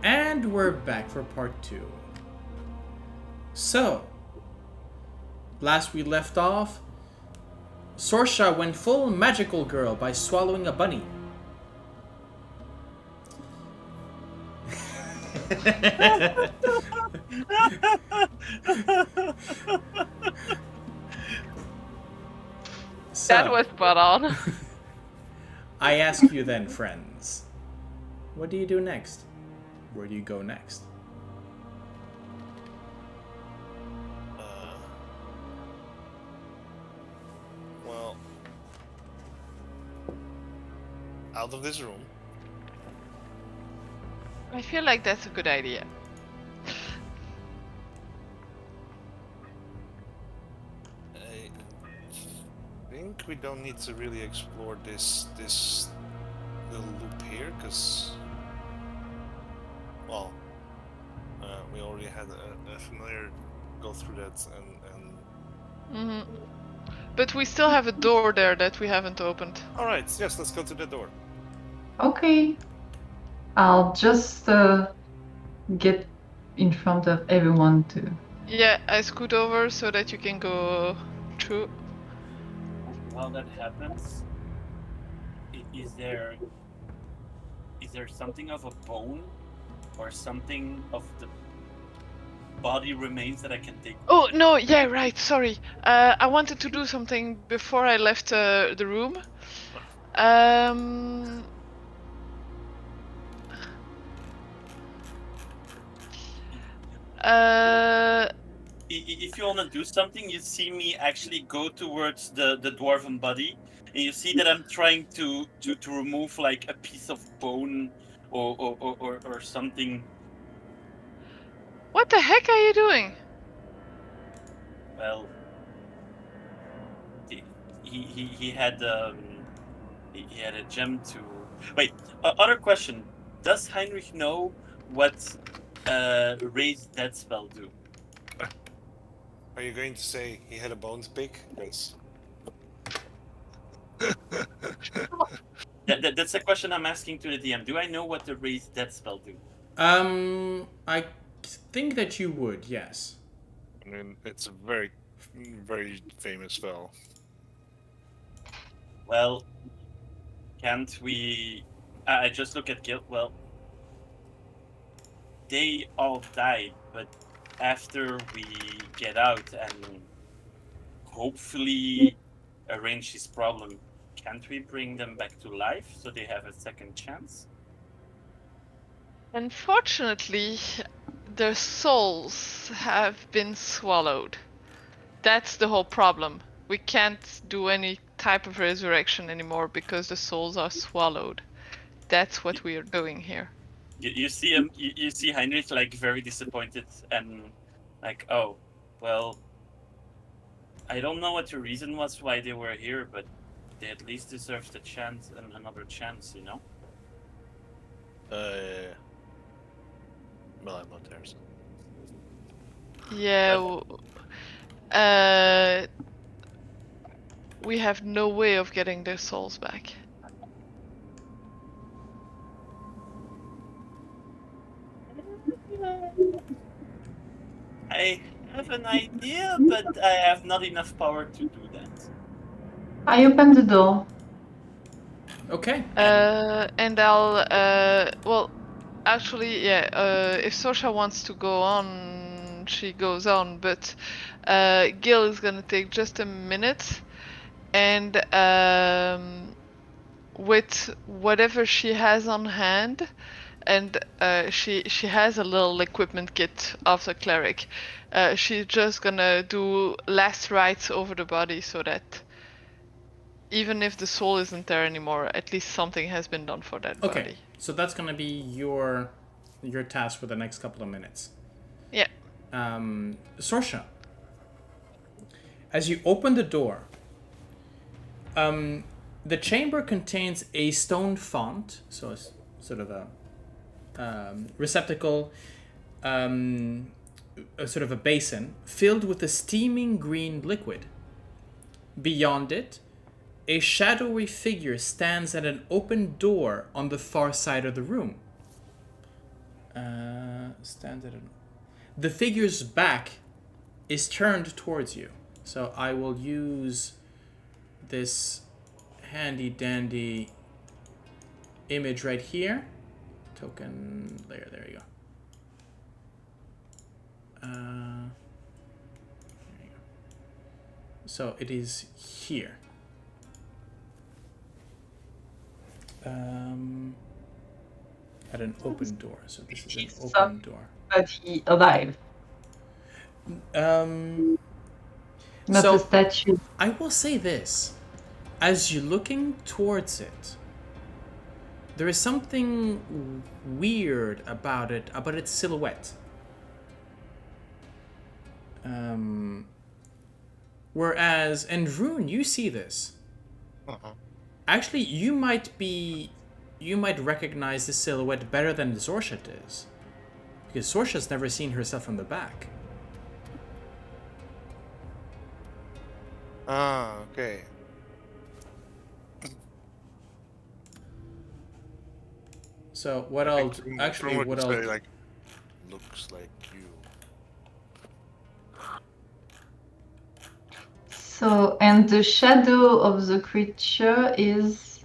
And we're back for part 2. So, last we left off, Sorsha went full magical girl by swallowing a bunny. That was spot on. I ask you then, friends, what do you do next? Where do you go next? Well, out of this room. I feel like that's a good idea. I think we don't need to really explore this little loop here, because, well, we already had a familiar go through that, and But we still have a door there that we haven't opened. all right, yes, let's go to the door. Okay. I'll just get in front of everyone too. Yeah, I scoot over so that you can go through. While that happens, is there something of a bone or something of the body remains that I can take? Oh no, yeah, right. Sorry. I wanted to do something before I left the room. If you want to do something, you see me actually go towards the dwarven body, and you see that I'm trying to remove like a piece of bone or something. What the heck are you doing? Well, he had a gem to. Wait, other question. Does Heinrich know what raise dead spell do? Are you going to say he had a bone to pick? Yes. That's a question I'm asking to the DM. Do I know what the raise dead spell do? I think that you would, yes. I mean, it's a very, very famous spell. Well, can't we... I just look at Gale. Well, they all died, but after we get out and hopefully arrange this problem, can't we bring them back to life so they have a second chance? Unfortunately, their souls have been swallowed. That's the whole problem. We can't do any type of resurrection anymore because the souls are swallowed. That's what we are doing here. You see him. You see Heinrich like very disappointed and like, oh, well, I don't know what the reason was why they were here, but they at least deserved a chance and another chance, you know? Well, I'm not there, so. Yeah. We have no way of getting their souls back. I have an idea, but I have not enough power to do that. I open the door. Okay. And I'll well, actually, yeah. If Sorsha wants to go on, she goes on. But Gale is gonna take just a minute, and with whatever she has on hand, and she has a little equipment kit of the cleric. She's just gonna do last rites over the body so that even if the soul isn't there anymore, at least something has been done for that Okay, body. so that's gonna be your task for the next couple of minutes. Yeah. Sorsha, as you open the door, the chamber contains a stone font, so it's sort of a receptacle, sort of a basin, filled with a steaming green liquid. Beyond it, a shadowy figure stands at an open door on the far side of the room. Stands at an... The figure's back is turned towards you. So I will use this handy dandy image right here. Token layer, there you go. There you go. So it is here. At an open door. So this is an open door. But he alive, Um, not So- a statue. I will say this. As you're looking towards it, there is something weird about it, about its silhouette. Whereas, and Vroon, you see this. Actually, you might recognize this silhouette better than Sorsha does. Because Sorsha's never seen herself from the back. Ah, okay. So what I'll actually Vroon what would I'll say, like, looks like you. So, and the shadow of the creature is...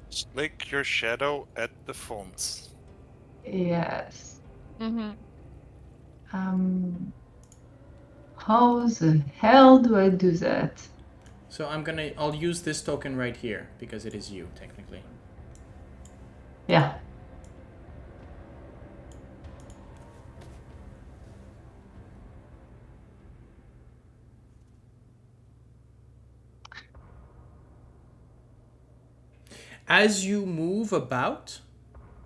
Slick your shadow at the font. Yes. Mm-hmm. How the hell do I do that? So I'll use this token right here because it is you technically. Yeah. As you move about,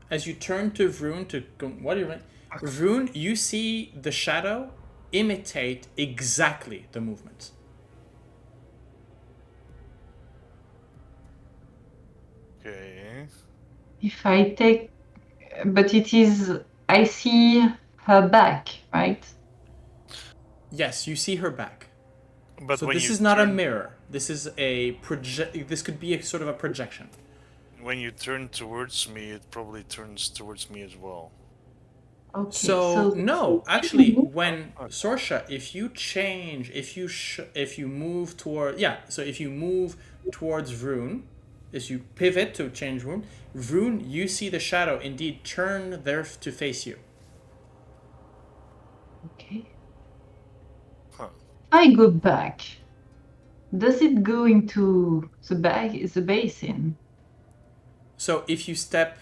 as you turn to Vroon to go, what do you mean? Vroon, you see the shadow imitate exactly the movement. Okay. If I take... But it is... I see her back, right? Yes, you see her back. But So when this you is not a turn- mirror. This is a project. This could be a sort of a projection. When you turn towards me, it probably turns towards me as well. Okay, So no, actually, when Sorsha, if you change, if you move toward, yeah, so if you move towards Vroon, as you pivot to change Vroon, you see the shadow indeed turn there to face you. Okay. Huh. I go back. Does it go into the basin? So if you step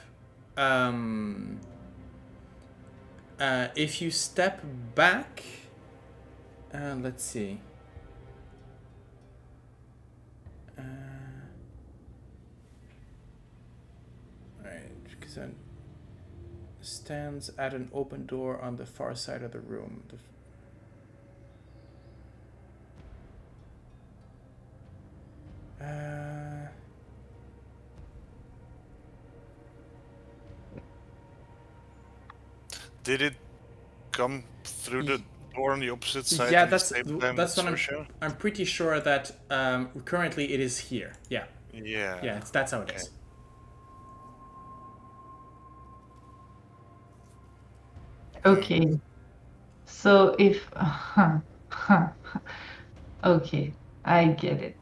back, let's see. Right, because it stands at an open door on the far side of the room. Did it come through the door on the opposite side? Yeah, at the that's same time that's as what Sorsha? I'm pretty sure that currently it is here. Yeah, Yeah. yeah, that's how it is. Okay. So if... Okay, I get it.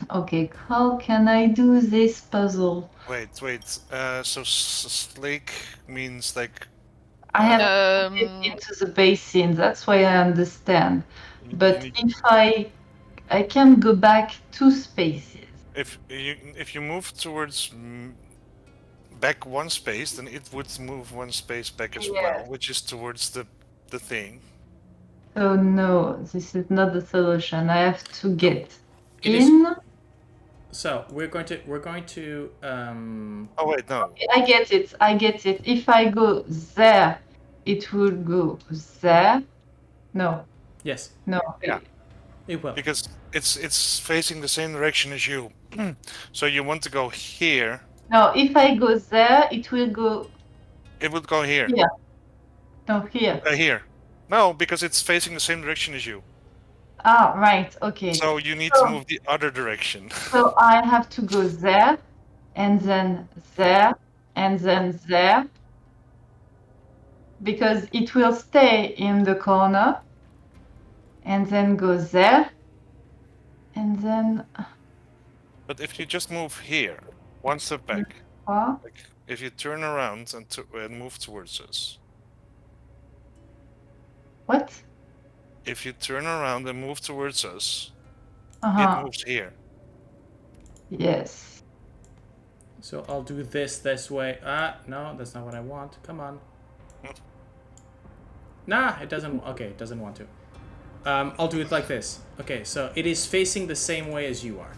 Okay, how can I do this puzzle? Wait. So slake means like. I have to get Um, into the basin, that's why I understand. you But need- if I can go back 2 spaces. if you move towards back 1 space, then it would move 1 space back as well, Yes. which is towards the thing. So no, this is not the solution. I have to get It is- in. So we're going to Oh wait, no. I get it. If I go there, it will go there. No, yes, no. Yeah. it will. Because it's facing the same direction as you. So you want to go here. No, if I go there, it will go It would go here. here. No, here. Here. No, because it's facing the same direction as you. Ah, right. Okay. So you need to move the other direction. So I have to go there, and then there, and then there, because it will stay in the corner, and then go there, and then But if you just move here, one step back, like if you turn around and move towards us. What? If you turn around and move towards us, Uh-huh. it moves here. Yes. So I'll do this way. No, that's not what I want. Come on. Nah, it doesn't. Okay, it doesn't want to. I'll do it like this. Okay, so it is facing the same way as you are.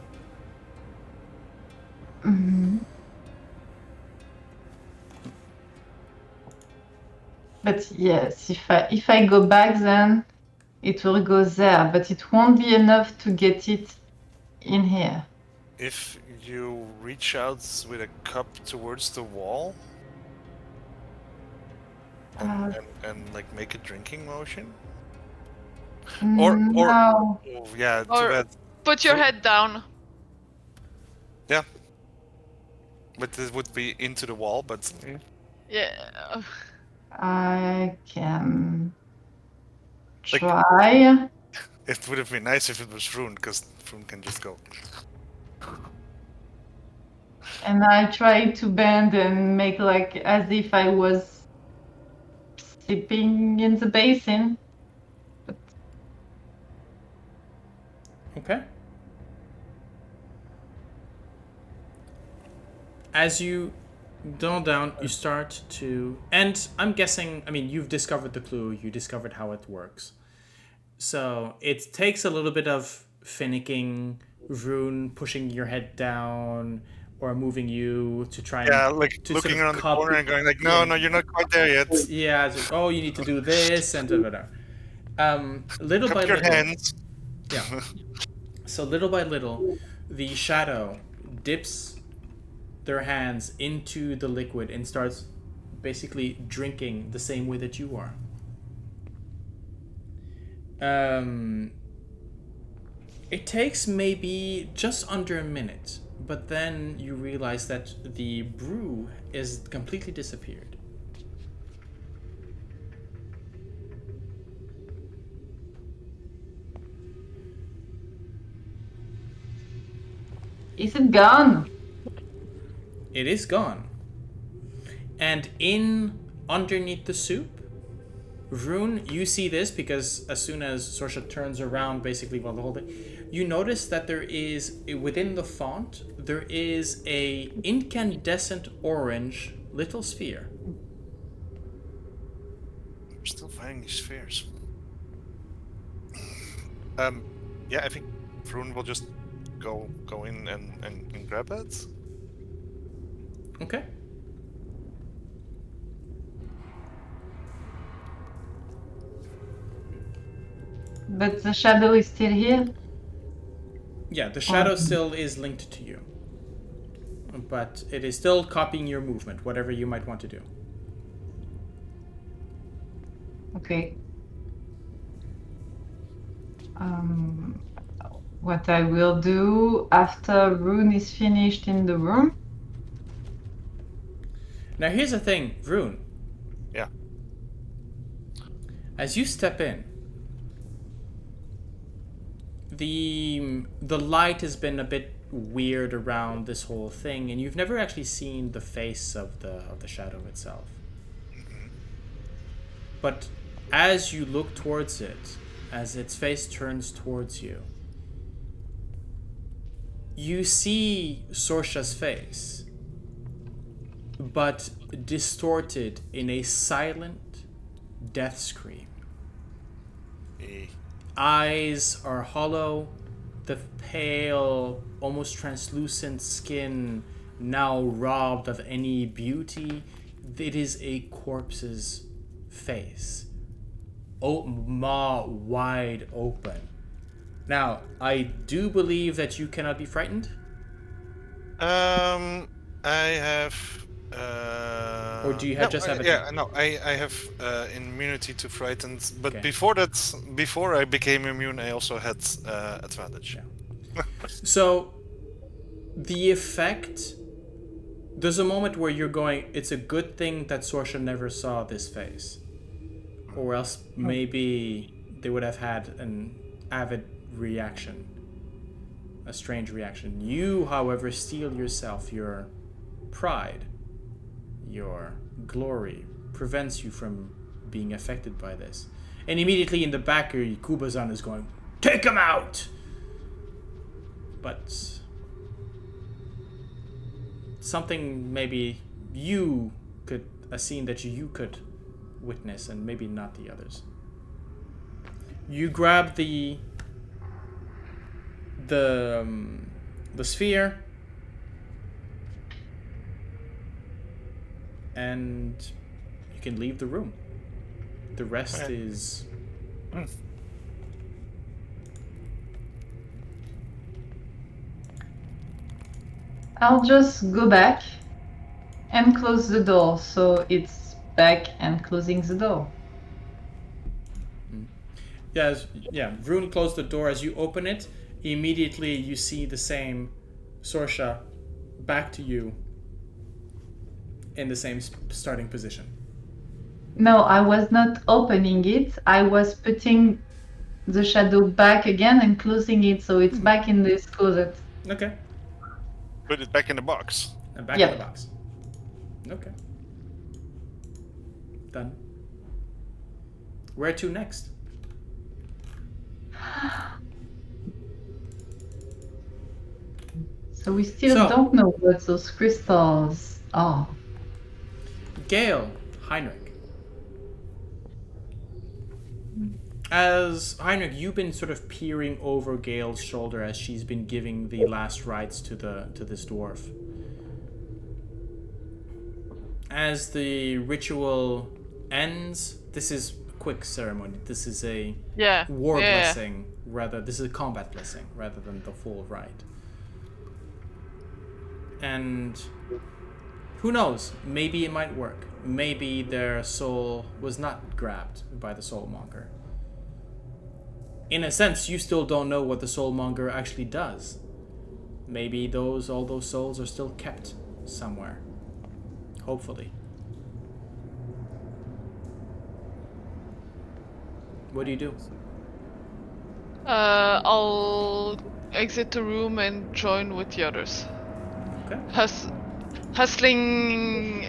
Mm-hmm. But yes, if I go back, then it will go there, but it won't be enough to get it in here. If you reach out with a cup towards the wall and like make a drinking motion, or no. oh, yeah, too Or bad. put your head down. Yeah, but it would be into the wall. But Yeah. I can Like- try. it would have been nice if it was Vroon, because Vroon can just go. And I try to bend and make like as if I was sleeping in the basin. Okay. As you dawn down, you start to... And I'm guessing, I mean, you've discovered the clue. You discovered how it works. So it takes a little bit of finicking, Vroon pushing your head down, or moving you to try and... Yeah, like to looking sort of around the copy- corner and going like, no, you're not quite there yet. Yeah, it's like, oh, you need to do this, and whatever. Little by Cup your little... hands. Yeah. So little by little, the shadow dips their hands into the liquid and starts basically drinking the same way that you are. It takes maybe just under a minute, but then you realize that the brew is completely disappeared. Is it gone? It is gone. And underneath the soup, Vroon, you see this because as soon as Sorsha turns around, basically, well, the whole thing, you notice that there is, within the font, there is a incandescent orange little sphere. I'm still finding these spheres. Yeah, I think Vroon will just go in and grab it. Okay. But the shadow is still here. Yeah, the shadow still is linked to you. But it is still copying your movement, whatever you might want to do. Okay. What I will do after Vroon is finished in the room. Now here's the thing, Vroon. Yeah. As you step in, the light has been a bit weird around this whole thing, and you've never actually seen the face of the shadow itself. But as you look towards it, as its face turns towards you, you see Sorsha's face, but distorted in a silent death scream. Eyes are hollow, the pale, almost translucent skin now robbed of any beauty. It is a corpse's face. Maw wide open. Now, I do believe that you cannot be frightened. I have. Or do you have Yeah, no, I have immunity to frightened, but Okay. before I became immune, I also had advantage. Yeah. So, the effect There's a moment where you're going, it's a good thing that Sorsha never saw this face. Or else maybe they would have had an avid reaction. A strange reaction. You, however, steel yourself. Your pride, your glory, prevents you from being affected by this. And immediately in the back, Kubazan is going, take him out! But something maybe you could, a scene that you could witness, and maybe not the others. You grab the sphere, and you can leave the room. The rest is I'll just go back and close the door, so it's back and closing the door. Vroon closed the door. As you open it, immediately you see the same Sorsha back to you in the same starting position. No, I was not opening it. I was putting the shadow back again and closing it, so it's back in this closet. Okay. Put it back in the box. And back in the box. Okay. Done. Where to next? So we still don't know what those crystals are. Gale, Heinrich. As Heinrich, you've been sort of peering over Gale's shoulder as she's been giving the last rites to this dwarf. As the ritual ends, this is a quick ceremony. This is a war blessing rather. This is a combat blessing rather than the full rite. And who knows? Maybe it might work. Maybe their soul was not grabbed by the soulmonger. In a sense, you still don't know what the soulmonger actually does. Maybe all those souls are still kept somewhere. Hopefully. What do you do? I'll exit the room and join with the others. Okay. Hustling.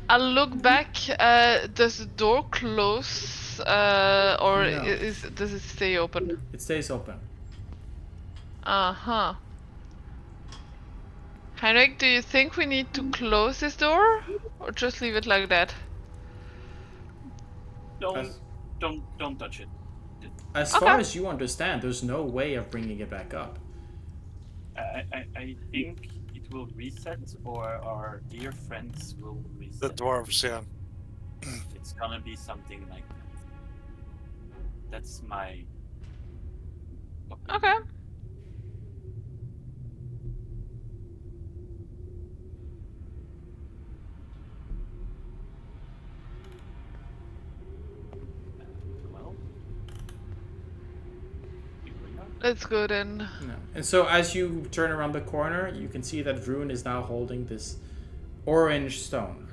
I'll look back. Does the door close, or No. does it stay open? It stays open. Uh-huh. Heinrich, do you think we need to close this door, or just leave it like that? Don't touch it. As far as you understand, there's no way of bringing it back up. I think it will reset, or our dear friends will reset. The dwarves, yeah. It's gonna be something like that. That's my opinion. Okay. Well, here we are. Let's go then. No. And so as you turn around the corner, you can see that Vroon is now holding this orange stone.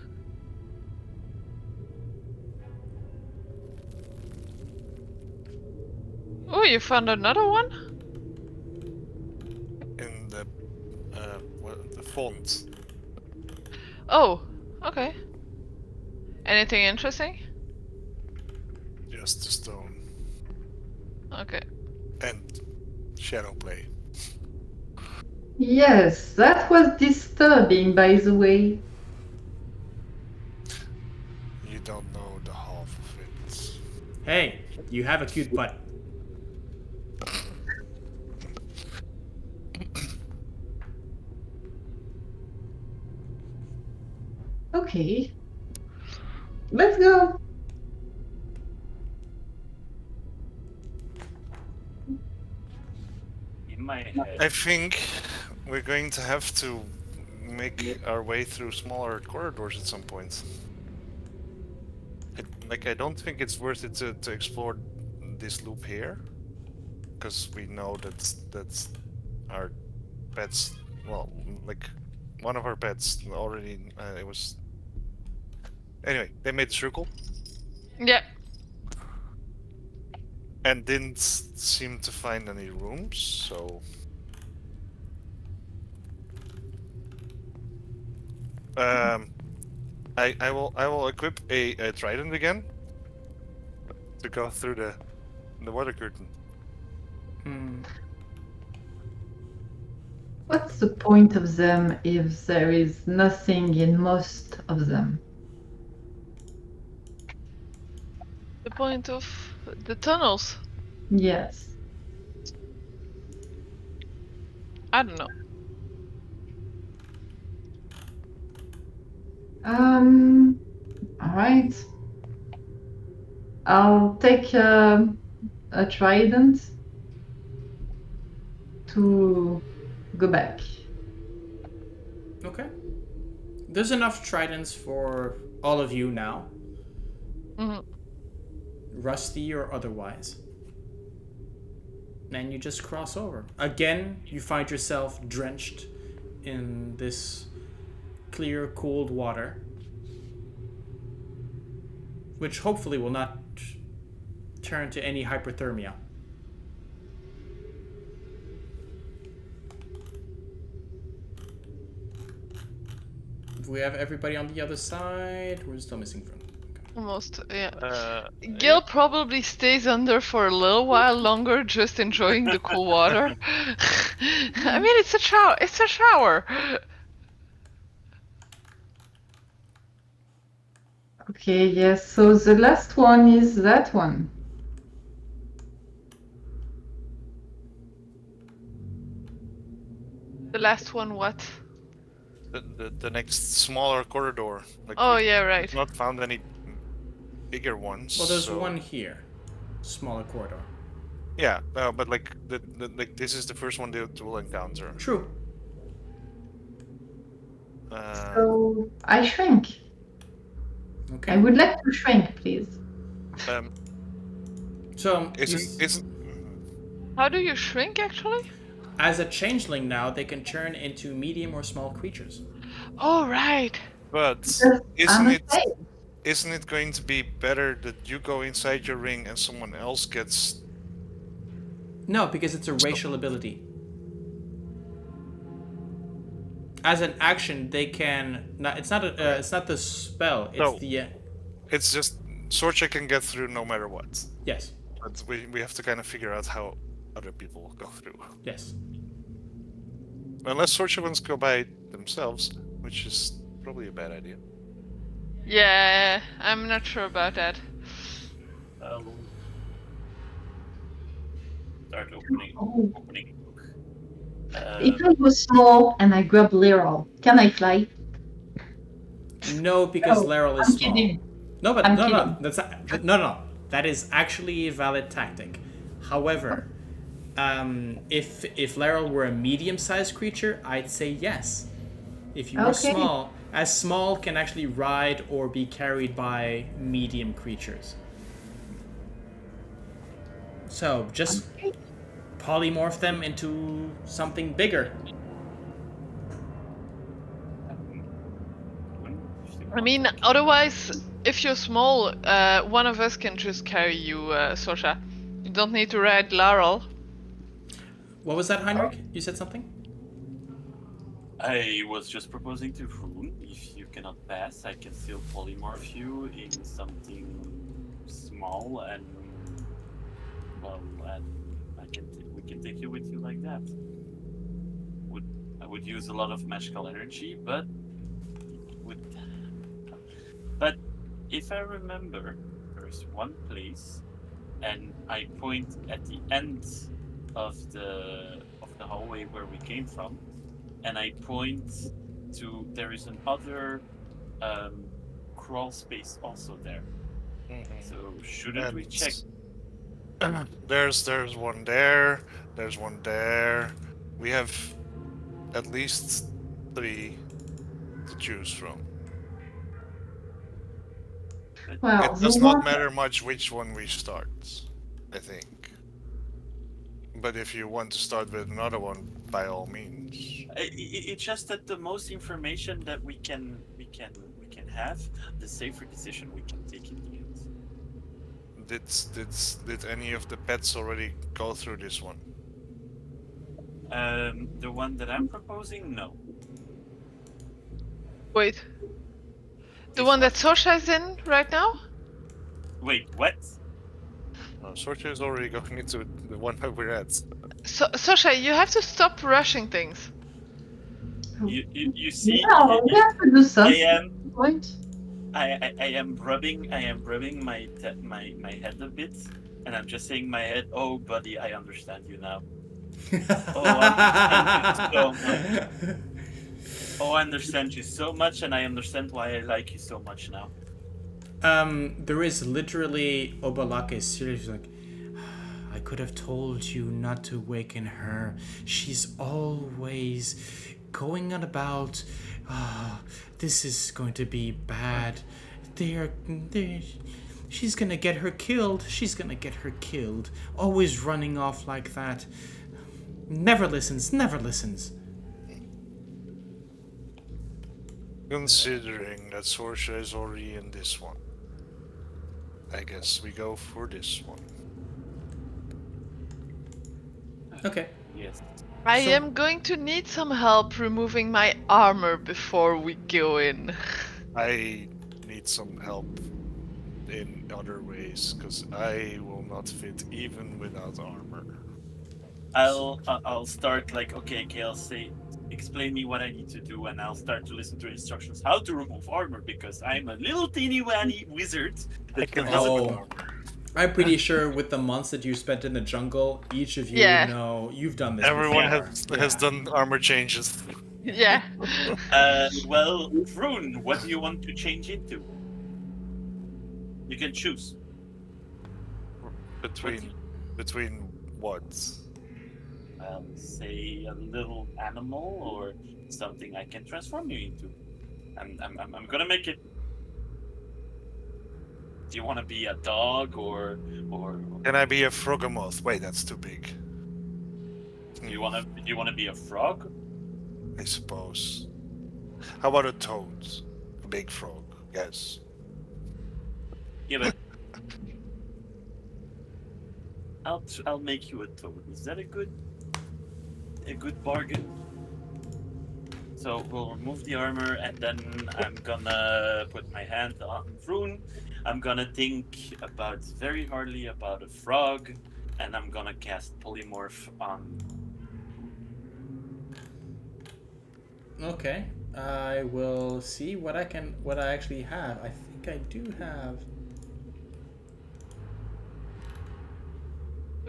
Oh, you found another one? In the font. Oh, okay. Anything interesting? Just the stone. Okay. And shadow play. Yes, that was disturbing, by the way. You don't know the half of it. Hey, you have a cute butt. Okay. Let's go. In my head, I think we're going to have to make our way through smaller corridors at some point. like I don't think it's worth it to explore this loop here, because we know that's our pets. Well, like one of our pets already. It was. Anyway, they made the circle Yeah. and didn't seem to find any rooms. So. I will equip a trident again to go through the water curtain. Hmm. What's the point of them if there is nothing in most of them? The point of the tunnels. Yes. I don't know. All right. I'll take a trident to go back. Okay. There's enough tridents for all of you now, Mhm. rusty or otherwise. And you just cross over. Again, you find yourself drenched in this clear, cold water, which hopefully will not turn to any hypothermia. We have everybody on the other side. We're still missing Vroon. Almost, yeah. Yeah. Gale probably stays under for a little while longer, just enjoying the cool water. I mean, it's a shower. It's a shower. Okay, yes. So the last one is that one. The last one, what? The next smaller corridor. Like Oh, we- yeah, right. We've not found any bigger ones. Well, there's so- one here. Smaller corridor. Yeah, but like like this is the first one they will encounter. True. So I shrink. Okay. I would like to shrink, please. So, Isn't How do you shrink, actually? as a changeling now, they can turn into medium or small creatures. Oh, right. but I'm isn't it afraid. isn't it going to be better that you go inside your ring and someone else gets? No, because it's a racial ability. As an action, they can. It's not. It's not the spell. It's No. the. It's just Sorsha can get through no matter what. Yes. But we have to kind of figure out how other people will go through. Yes. Unless Sorsha wants to go by themselves, which is probably a bad idea. Yeah, I'm not sure about that. Start opening Oh. opening book. If I go small and I grab Laurel, can I fly? No, because No, Laurel is I'm small. kidding. No, but I'm no. kidding. That's no. That is actually a valid tactic. However, if Laurel were a medium-sized creature, I'd say yes. If you were Okay. small, as small can actually ride or be carried by medium creatures. So just polymorph them into something bigger. I mean, otherwise, if you're small, one of us can just carry you, Sorsha. You don't need to ride Laurel. What was that, Heinrich? You said something? I was just proposing to Vroon, if you cannot pass, I can still polymorph you in something small and well, we can take you with you like that. I would use a lot of magical energy, but if I remember, there's one place, and I point at the end of the hallway where we came from, and I point to there is another crawl space also there. So shouldn't we check? There's one there. There's one there. We have at least 3 to choose from. Well, It does not matter much which one we start, I think. But if you want to start with another one, by all means. It's just that the most information that we can have, the safer decision we can take in the end. Did any of the pets already go through this one? The one that I'm proposing, no. Wait. The This one that Sorsha is in right now? Wait, what? Sorsha is already going into the one that we're at. So, Sorsha, you have to stop rushing things. You see, yeah, we have to do something. Point. I am rubbing my head a bit, and I'm just saying in my head, oh buddy, I understand you now. I understand you so much, and I understand why I like you so much now. There is literally Obalaka is seriously like, I could have told you not to waken her. She's always going on about, this is going to be bad. She's gonna get her killed. She's gonna get her killed. Always running off like that. Never listens. Considering that Sorsha is already in this one, I guess we go for this one. Okay. Yes. I am going to need some help removing my armor before we go in. I need some help in other ways, because I will not fit even without armor. I'll start like, okay, Gale, explain me what I need to do, and I'll start to listen to instructions how to remove armor, because I'm a little teeny weeny wizard that can help with armor. I'm pretty sure with the months that you spent in the jungle, each of you know you've done this. Everyone before. has done armor changes. Yeah. Well, Vroon, what do you want to change into? You can choose. Between what? Say a little animal or something I can transform you into. I'm gonna make it. Do you want to be a dog or? Can I be a frogamoth? Wait, that's too big. Do you want to be a frog? I suppose. How about a toad? A big frog, yes. Yeah, but I'll make you a toad. Is that a good bargain? So we'll remove the armor, and then I'm gonna put my hand on Vroon. I'm gonna think very hardly about a frog, and I'm gonna cast polymorph on. Okay, I will see what I actually have. I think I do have.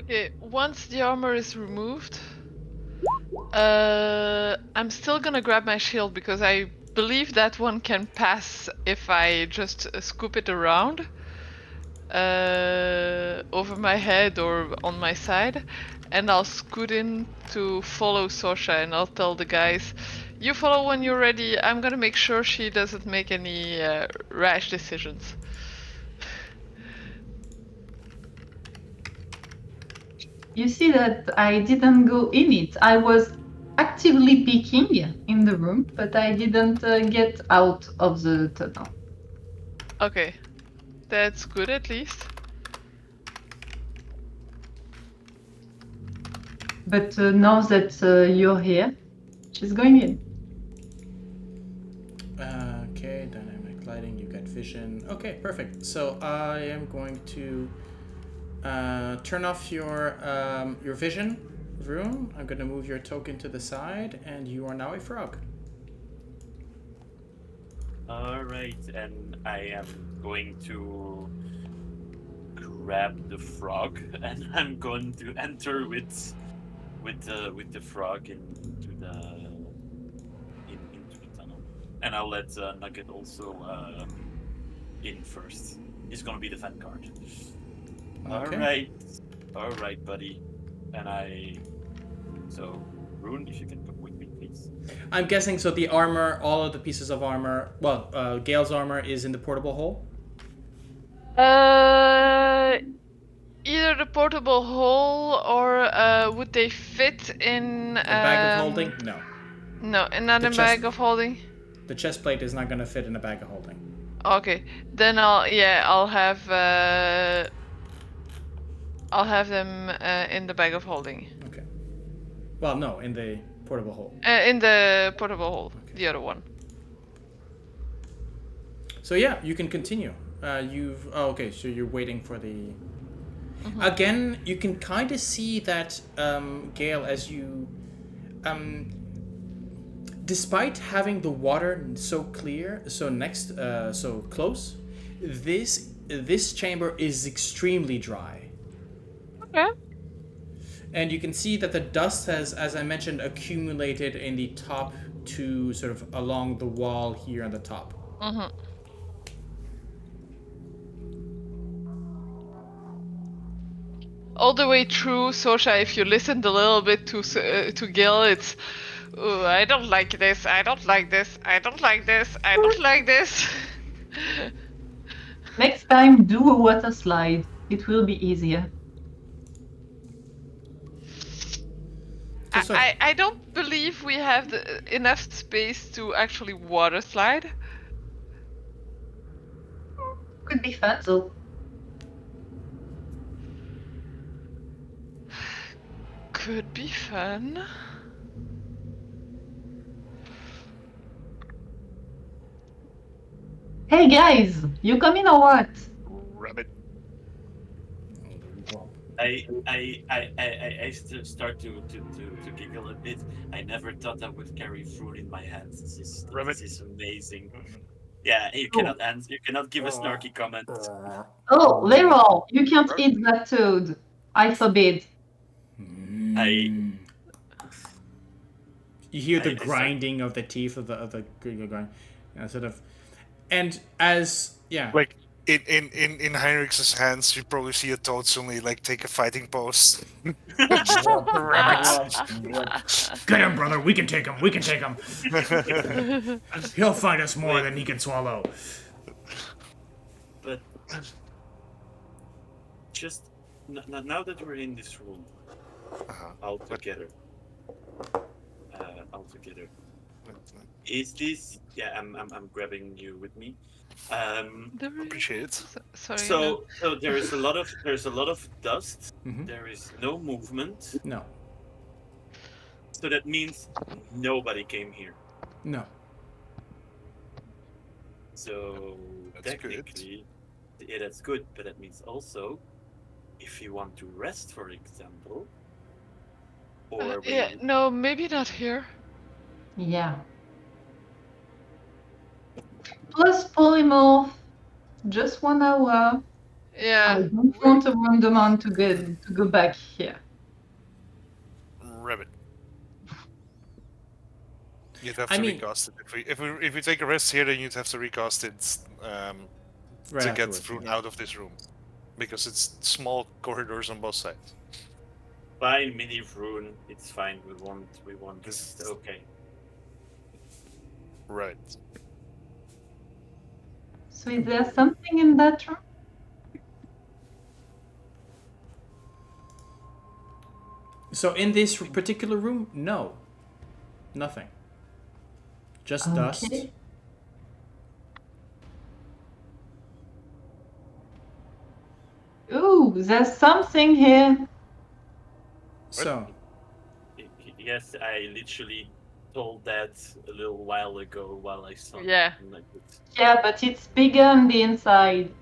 Okay, once the armor is removed, I'm still gonna grab my shield because I believe that one can pass if I just scoop it around over my head or on my side, and I'll scoot in to follow Sorsha, and I'll tell the guys, you follow when you're ready. I'm gonna make sure she doesn't make any rash decisions. You see that I didn't go in it. I was actively peeking in the room, but I didn't get out of the tunnel. Okay, that's good at least. But now that you're here, she's going in. Okay, dynamic lighting, you got vision. Okay, perfect. So I am going to turn off your vision, Vroon. I'm going to move your token to the side, and you are now a frog. All right, and I am going to grab the frog, and I'm going to enter with the frog into the tunnel, and I'll let Nugget also in first. He's gonna be the vanguard. Okay. All right, buddy. And so Vroon, if you can come with me, please. I'm guessing so. The armor, all of the pieces of armor. Well, Gale's armor is in the portable hole. Either the portable hole or would they fit in A bag of holding? No. No, not The a chest- bag of holding. The chest plate is not going to fit in a bag of holding. Okay, then I'll have them in the bag of holding. Okay. Well, no, in the portable hole. In the portable hole, the other one. So yeah, you can continue. Okay, so you're waiting for the... Again, you can kind of see that, Gale, as you... despite having the water so clear, so close, this chamber is extremely dry. Okay. And you can see that the dust has, as I mentioned, accumulated in the top two, sort of along the wall here on the top. All the way through, Sorsha, if you listened a little bit to Gale, it's, "Ooh, I don't like this, I don't like this, I don't like this, I don't like this." Next time, do a water slide. It will be easier. I don't believe we have enough space to actually water slide. Could be fun, though. Could be fun. Hey guys, you coming or what? Rabbit. I still start to giggle a bit. I never thought I would carry fruit in my hands. This is amazing. Yeah, you cannot answer. You cannot give a snarky comment. Oh, Leroy, you can't eat that toad. I forbid. You hear the grinding of the teeth of the grind, sort of, and as Like in Heinrich's hands, you probably see a toad suddenly like take a fighting pose. Get him, brother. We can take him. We can take him. He'll fight us more than he can swallow. But just now that we're in this room, all together. Is this? Yeah, I'm grabbing you with me. Appreciate it. Sorry. So there's a lot of dust. Mhm. There is no movement. No. So that means nobody came here. No. So That's technically, yeah, that's good. But that means also, if you want to rest, for example, or no, maybe not here. Yeah. Plus polymorph, just 1 hour. Yeah. I don't want a Vroondomon to go back here. Rabbit. You'd have I to mean- recast it. If we take a rest here, then you'd have to recast it Right to get afterwards, Vroon yeah. out of this room, because it's small corridors on both sides. fine, mini Vroon, it's fine. We want This- this. Okay. Right. So is there something in that room? So in this particular room, no. Nothing. Just dust. Okay. Ooh, there's something here. So, Yes, I literally told that a little while ago while I saw. Yeah. something like this. Yeah, but it's bigger on the inside.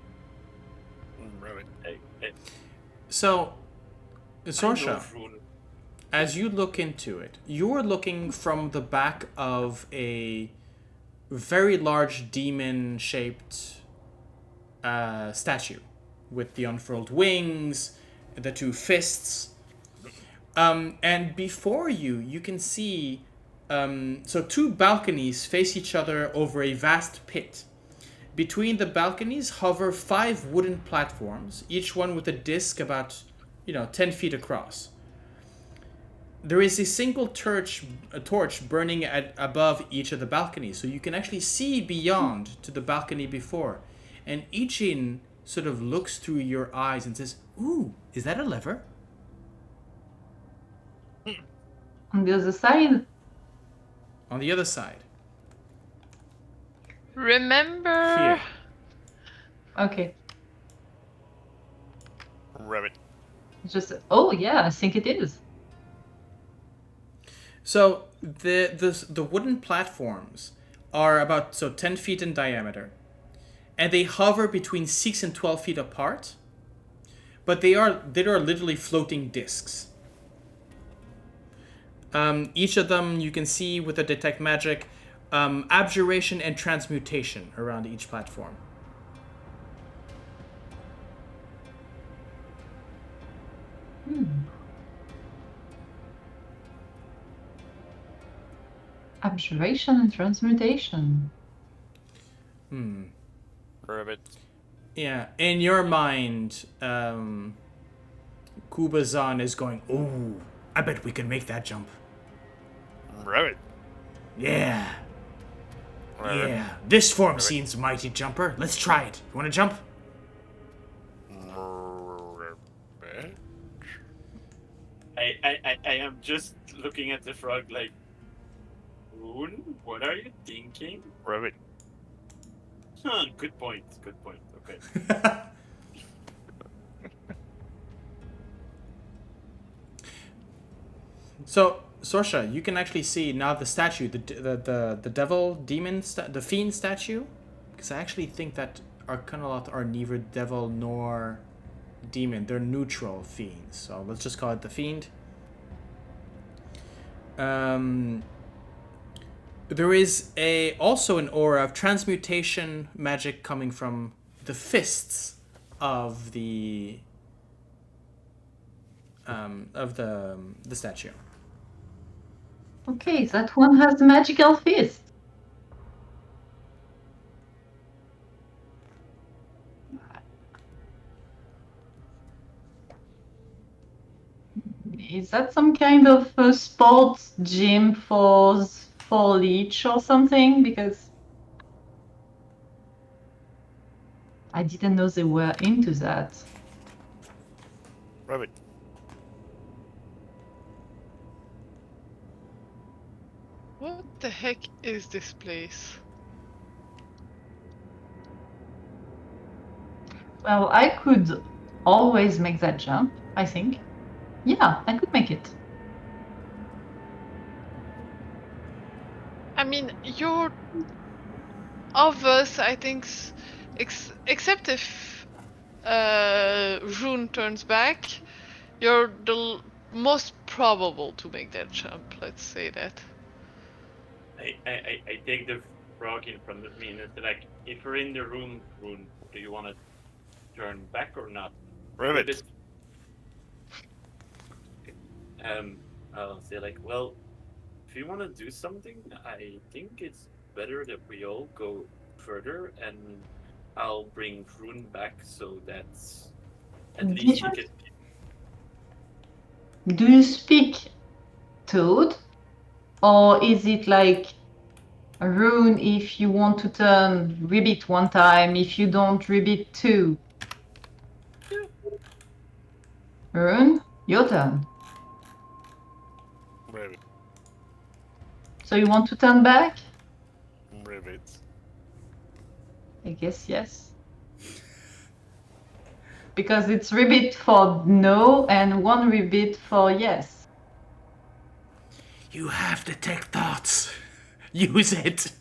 Rabbit. so, I know Sorsha, Vroon. as you look into it, you're looking from the back of a very large demon-shaped statue with the unfurled wings, the two fists. And before you can see, so two balconies face each other over a vast pit. Between the balconies hover 5 wooden platforms, each one with a disc about, 10 feet across. There is a single torch burning above each of the balconies, so you can actually see beyond to the balcony before. And each sort of looks through your eyes and says, "Ooh, is that a lever?" On the other side? On the other side. Remember? Here. Okay. Rabbit. Just, oh yeah, I think it is. So the wooden platforms are about 10 feet in diameter, and they hover between 6 and 12 feet apart. But they are literally floating discs. Each of them you can see with the detect magic, abjuration and transmutation around each platform. Abjuration and transmutation. Rabbit. Yeah, in your mind, Kubazan is going, "Ooh, I bet we can make that jump." Rabbit. Yeah, Rabbit. yeah. This form seems mighty, Jumper. Let's try it. You want to jump? Rabbit. I am just looking at the frog like, Vroon, what are you thinking? Rabbit. Huh, good point. Good point. Okay. So, Sorsha, you can actually see now the statue, the devil, demon, the fiend statue. Because I actually think that Arcanoloth are neither devil nor demon. They're neutral fiends. So let's just call it the fiend. There is also an aura of transmutation magic coming from the fists of the statue. Okay, that one has the magical fist. Is that some kind of sports gym for Leech or something? Because I didn't know they were into that. Rabbit. What the heck is this place? Well, I could always make that jump, I think. Yeah, I could make it. I mean, you're of us, I think, except if Vroon turns back, you're the most probable to make that jump. Let's say that. I take the frog in front of me and it's like, if we're in the room, Vroon, do you want to turn back or not? Rabbit. I'll say like, well, if you want to do something, I think it's better that we all go further, and I'll bring Vroon back so that at least he can. Do you speak Toad? Or is it like a rune if you want to turn ribbit one time, if you don't ribbit two? Rune, your turn. Rabbit. So you want to turn back? Rabbit. I guess yes. Because it's ribbit for no and one ribbit for yes. You have detect thoughts. Use it.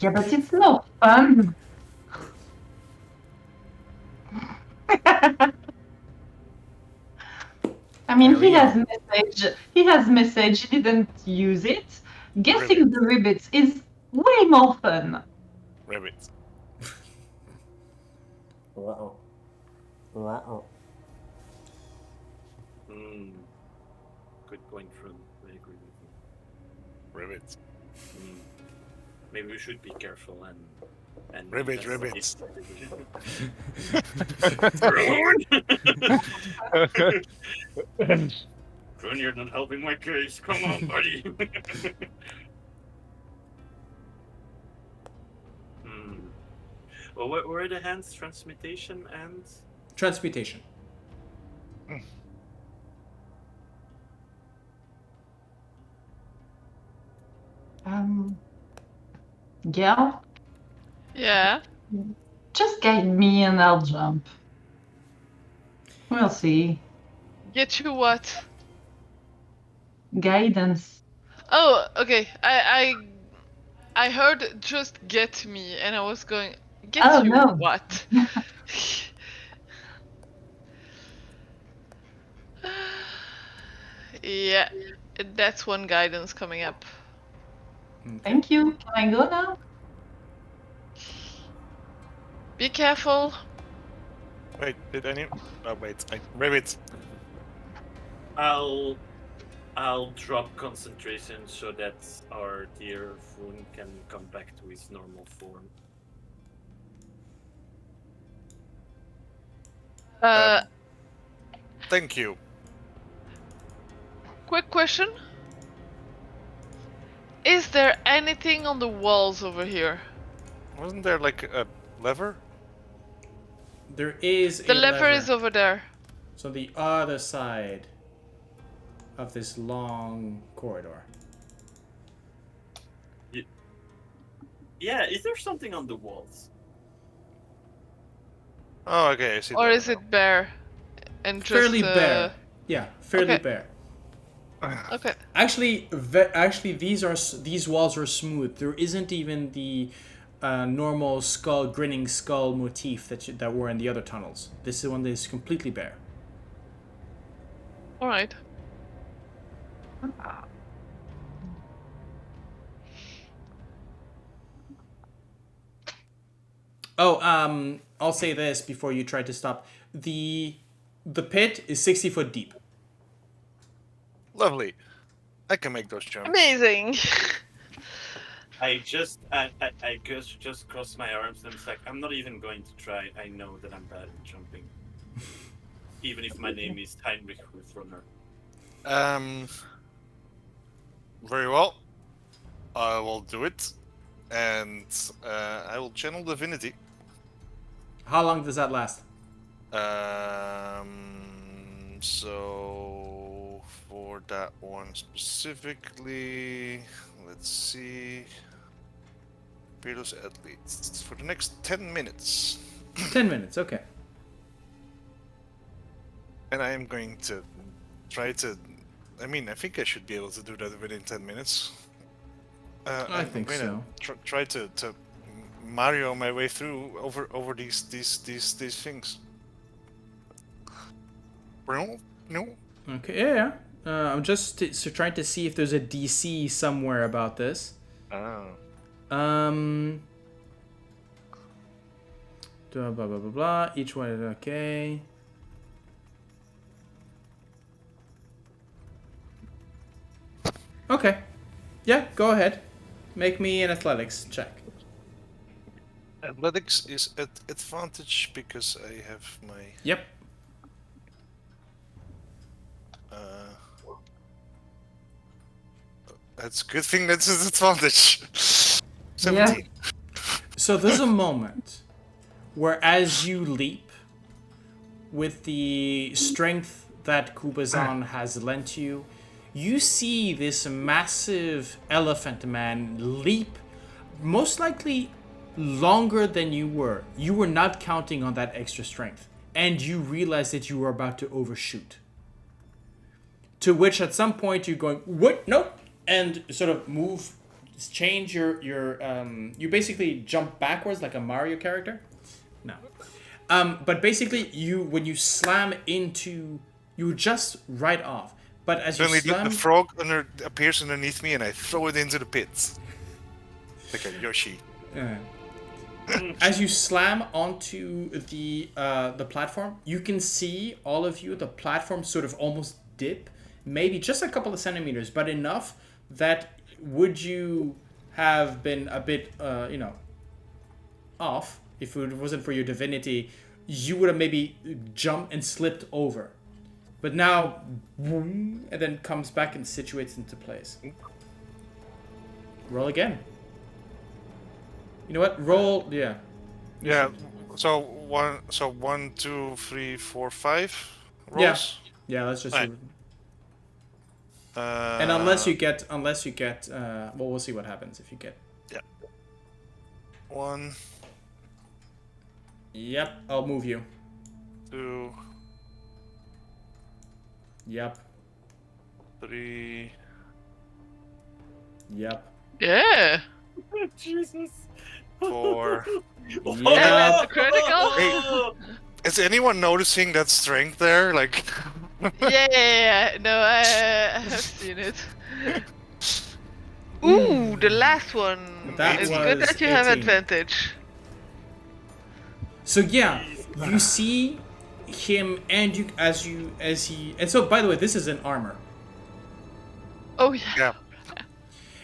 Yeah, but it's no fun. I mean, he has message. He has message. He didn't use it. Guessing the ribbits is way more fun. Rabbit. Wow. Wow. Good point, Vroon. I agree with you. Rabbit. Maybe we should be careful and Rabbit. Vroon, you're not helping my case. Come on, buddy. Well, what were the hands? Transmutation and... Transmutation. Gale, Yeah. just guide me and I'll jump. We'll see. Get you what? Guidance. Oh, okay. I heard just get me, and I was going, get Oh, you no. what? Yeah, that's one guidance coming up. Okay. Thank you. Can I go now? Be careful. Wait, did any? Oh wait, Ribbit. I'll drop concentration so that our dear Vroon can come back to his normal form. Thank you. Quick question. Is there anything on the walls over here? Wasn't there like a lever? There is The a lever is over there. So the other side of this long corridor. Yeah, is there something on the walls? Oh, okay. I see. Or the is lever it bare? And just Fairly bare. Yeah, fairly okay. bare. now. Okay. Actually, these walls are smooth. There isn't even the normal grinning skull motif that were in the other tunnels. This is one that is completely bare. All right. Oh, I'll say this before you try to stop. The pit is 60 foot deep. Lovely. I can make those jumps. Amazing. I just crossed my arms and it's like, I'm not even going to try. I know that I'm bad at jumping. Even if my name is Heinrich Runner. Very well. I will do it, and I will channel divinity. How long does that last? So for that one specifically, let's see. Fearless athletes for the next 10 minutes. 10 minutes, okay. And I am going to try to. I mean, I think I should be able to do that within 10 minutes. I think so. Try to Mario my way through over these things. No. Okay, yeah. I'm just trying to see if there's a DC somewhere about this. Oh. Blah, blah, blah, blah, blah. Each one, okay. Okay. Yeah, go ahead. Make me an athletics check. Athletics is at advantage because I have my. Yep. That's a good thing that's an advantage. 17. Yeah. So there's a moment where as you leap with the strength that Kubazan has lent you, you see this massive elephant man leap, most likely longer than you were. You were not counting on that extra strength, and you realize that you were about to overshoot. To which at some point you're going, what? Nope. And sort of move, change your you basically jump backwards like a Mario character. No. But basically when you slam into, you just right off. But as you slam, the frog appears underneath me and I throw it into the pit. Like a Yoshi. As you slam onto the platform, you can see, all of you, the platform sort of almost dip, maybe just a couple of centimeters, but enough that would you have been a bit, off, if it wasn't for your divinity, you would have maybe jumped and slipped over. But now, boom, and then comes back and situates into place. Roll again. You know what? Roll, yeah. Yeah. So 1, 2, 3, 4, 5 rolls. Yeah, let's just. Right. And unless you get, well, we'll see what happens if you get. 1, Yep, I'll move you. 2, Yep, 3. yep. Yeah. Jesus. 4. And Yep. that's a critical. Hey. Is anyone noticing that strength there? Like. Yeah. No, I have seen it. Ooh, the last one. That It's good was that you have 18. advantage. So yeah, you see him, and you as he. And so, by the way, this is an armor. Oh yeah. Yeah.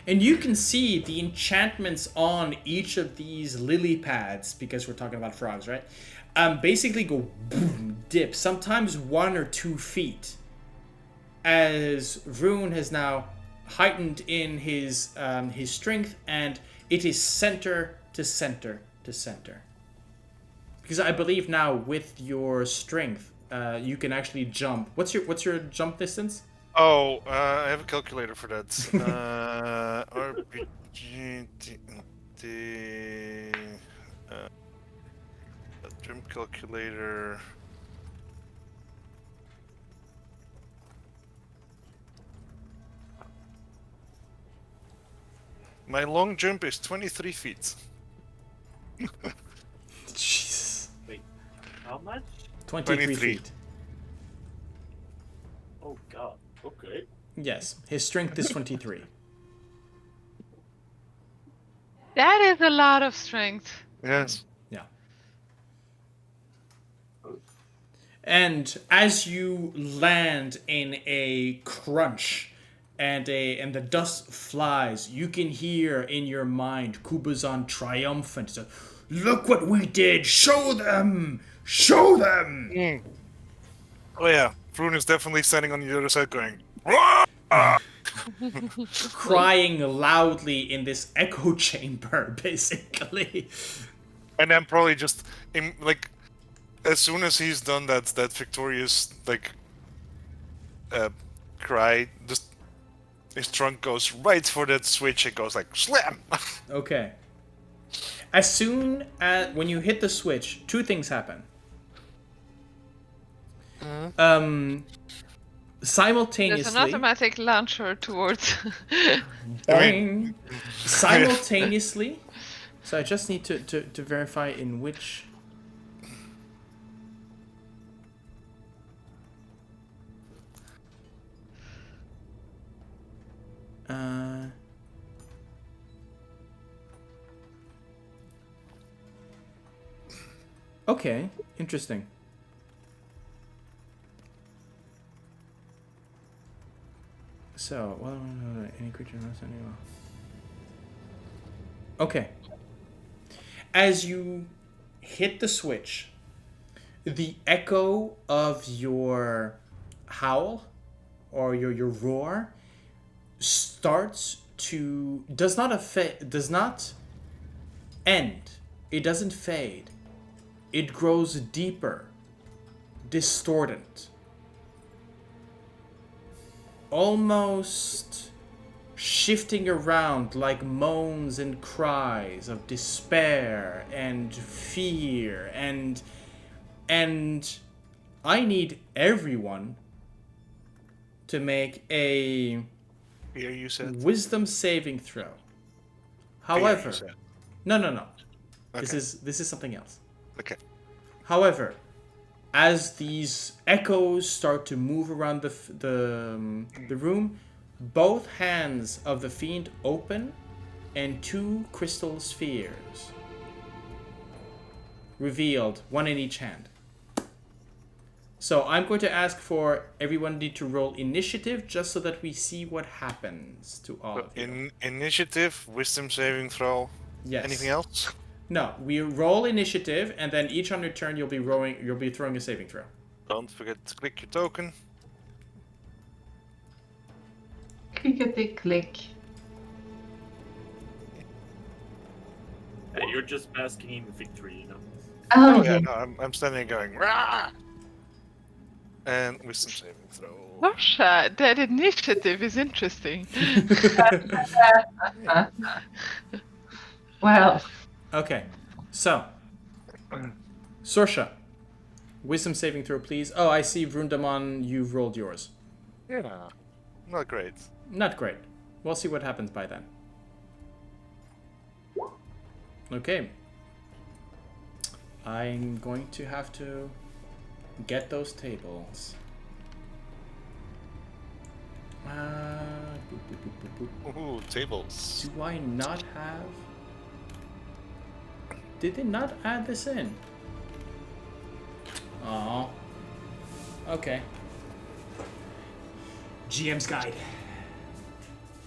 And you can see the enchantments on each of these lily pads, because we're talking about frogs, right? Basically go boom, dip, sometimes 1 or 2 feet, as Vroon has now heightened in his strength, and it is center to center to center. Because I believe now with your strength, you can actually jump. What's your jump distance? Oh, I have a calculator for that. RPG, jump calculator. My long jump is 23 feet. Jesus. Wait, how much? 23 23. feet. Oh god. Okay. Yes, his strength is 23. That is a lot of strength. Yes. Yeah. And as you land in a crunch and the dust flies, you can hear in your mind Kubazan triumphant. So, look what we did! Show them! Show them! Oh yeah, Vroon is definitely standing on the other side going. Crying loudly in this echo chamber, basically. And then probably just like as soon as he's done that victorious cry, just his trunk goes right for that switch. It goes like slam. Okay. As soon as when you hit the switch, 2 things happen. Simultaneously. There's an automatic launcher towards. Boing. Simultaneously. So I just need to verify in which. Okay, interesting. So, well, any creature not anyone. Okay. As you hit the switch, the echo of your howl or your roar starts to does not end. It doesn't fade. It grows deeper, distorted, almost shifting around like moans and cries of despair and fear, and I need everyone to make a Here you said. wisdom saving throw. However, you said. no. Okay. This is something else. Okay. However, as these echoes start to move around the room, both hands of the fiend open, and 2 crystal spheres revealed, 1 in each hand. So I'm going to ask for everyone to roll initiative, just so that we see what happens to all of you. In initiative, wisdom saving throw. Yes. Anything else? No, we roll initiative, and then each on your turn you'll be throwing a saving throw. Don't forget to click your token. Clickety click. Hey, you're just basking in victory, you know. Oh, Oh yeah. yeah, no, I'm standing going Rah! And wisdom saving throw. Sorsha, that initiative is interesting. Well, Okay, so Sorsha, wisdom saving throw, please. Oh, I see, Vroondomon, you've rolled yours. Yeah, not great. Not great. We'll see what happens by then. Okay. I'm going to have to get those tables. Boop, boop, boop, boop, boop. Ooh, tables. Do I not have... Did they not add this in? Oh. Okay. GM's Guide.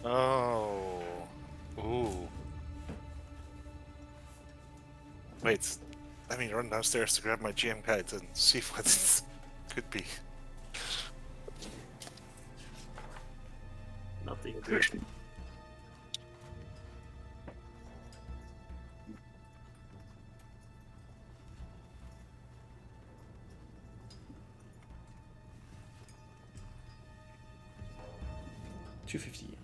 Oh. Ooh. Wait. Let me run downstairs to grab my GM guide and see what it could be. Nothing good. $258.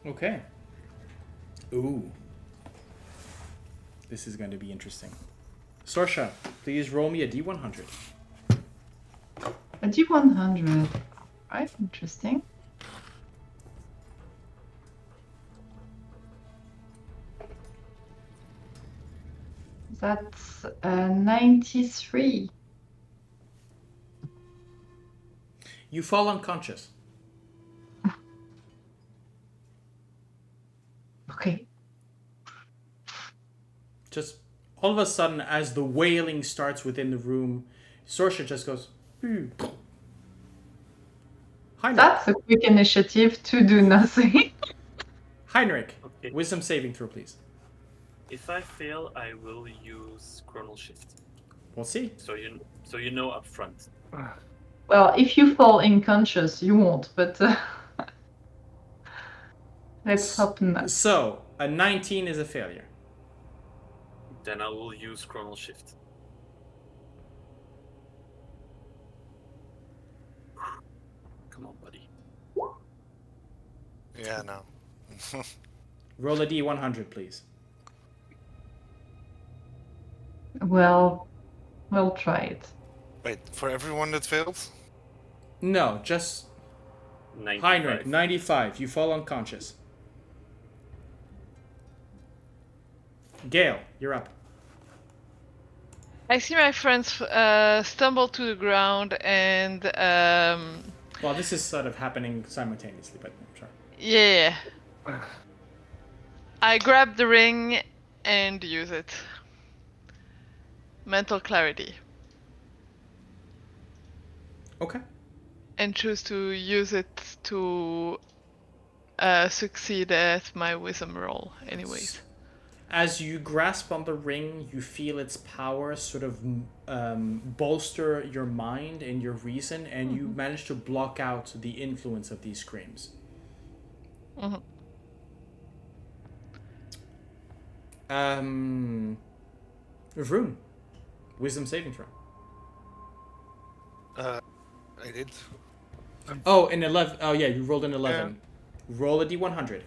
Okay. Ooh. This is going to be interesting. Sorsha, please roll me a D100. a D100. Right, interesting. That's 93. You fall unconscious. Okay. Just all of a sudden, as the wailing starts within the room, Sorsha just goes, "Phew." Heinrich. That's a quick initiative to do nothing. Heinrich, Okay. wisdom saving throw, please. If I fail, I will use Chronal Shift. We'll see. So you know up front. Well, if you fall unconscious, you won't, but let's hope not. So, a 19 is a failure. Then I will use Chronal Shift. Come on, buddy. Yeah, no. Roll a D100, please. Well, we'll try it. Wait, for everyone that failed? No, just 95. Heinrich, 95. You fall unconscious. Gale, you're up. I see my friends stumble to the ground and Well, this is sort of happening simultaneously, but sure. yeah. I grab the ring and use it. Mental clarity. Okay. And choose to use it to succeed at my wisdom roll, anyways. As you grasp on the ring, you feel its power sort of bolster your mind and your reason, and you manage to block out the influence of these screams. Vroon, wisdom saving throw. I did. Oh, an 11. Oh, yeah, you rolled an 11. Yeah. Roll a D100.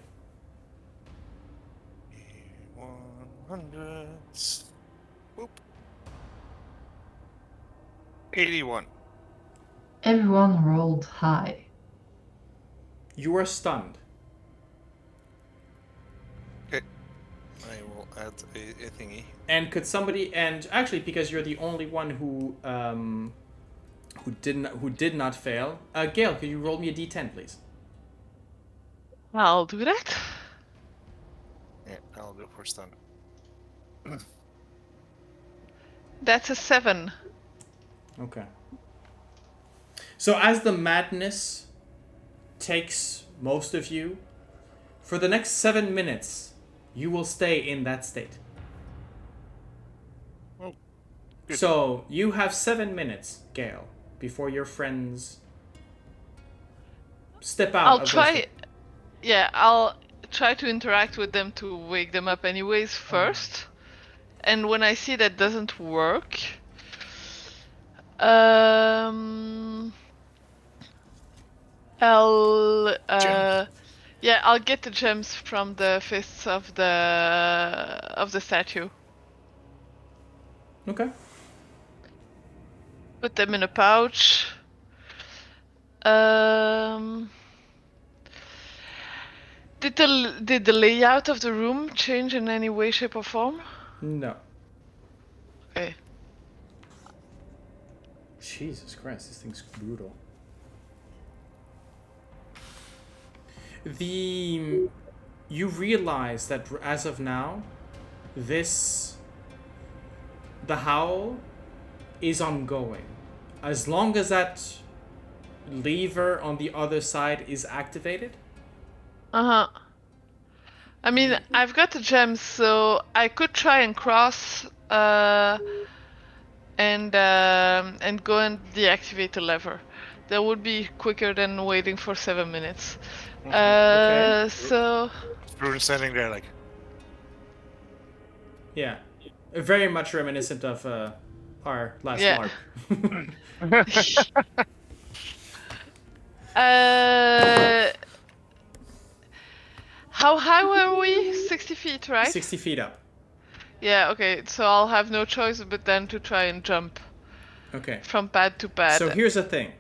100. Boop. 81. Everyone rolled high. You are stunned. Okay. I will add a thingy. And could somebody, and actually, because you're the only one who did not fail, Gale, could you roll me a D10, please? I'll do that. Yeah, I'll do for stun. That's a 7. Okay. So as the madness takes most of you, for the next 7 minutes, you will stay in that state. Oh, good. So you have 7 minutes, Gale, before your friends step out. I'll of those try. things. Yeah, I'll try to interact with them to wake them up anyways first. And when I see that doesn't work, I'll yeah, I'll get the gems from the fists of the statue. Okay. Put them in a pouch. Did the layout of the room change in any way, shape, or form? No. Okay. Jesus Christ, this thing's brutal. You realize that as of now, the howl is ongoing. As long as that lever on the other side is activated. I mean, I've got the gems, so I could try and cross and go and deactivate the lever. That would be quicker than waiting for 7 minutes. Okay. So Vroon standing there like, Yeah. Very much reminiscent of our last Yeah. LARP. How high were we? 60 feet, right? 60 feet up. Yeah, okay, so I'll have no choice but then to try and jump Okay. from pad to pad. So here's the thing.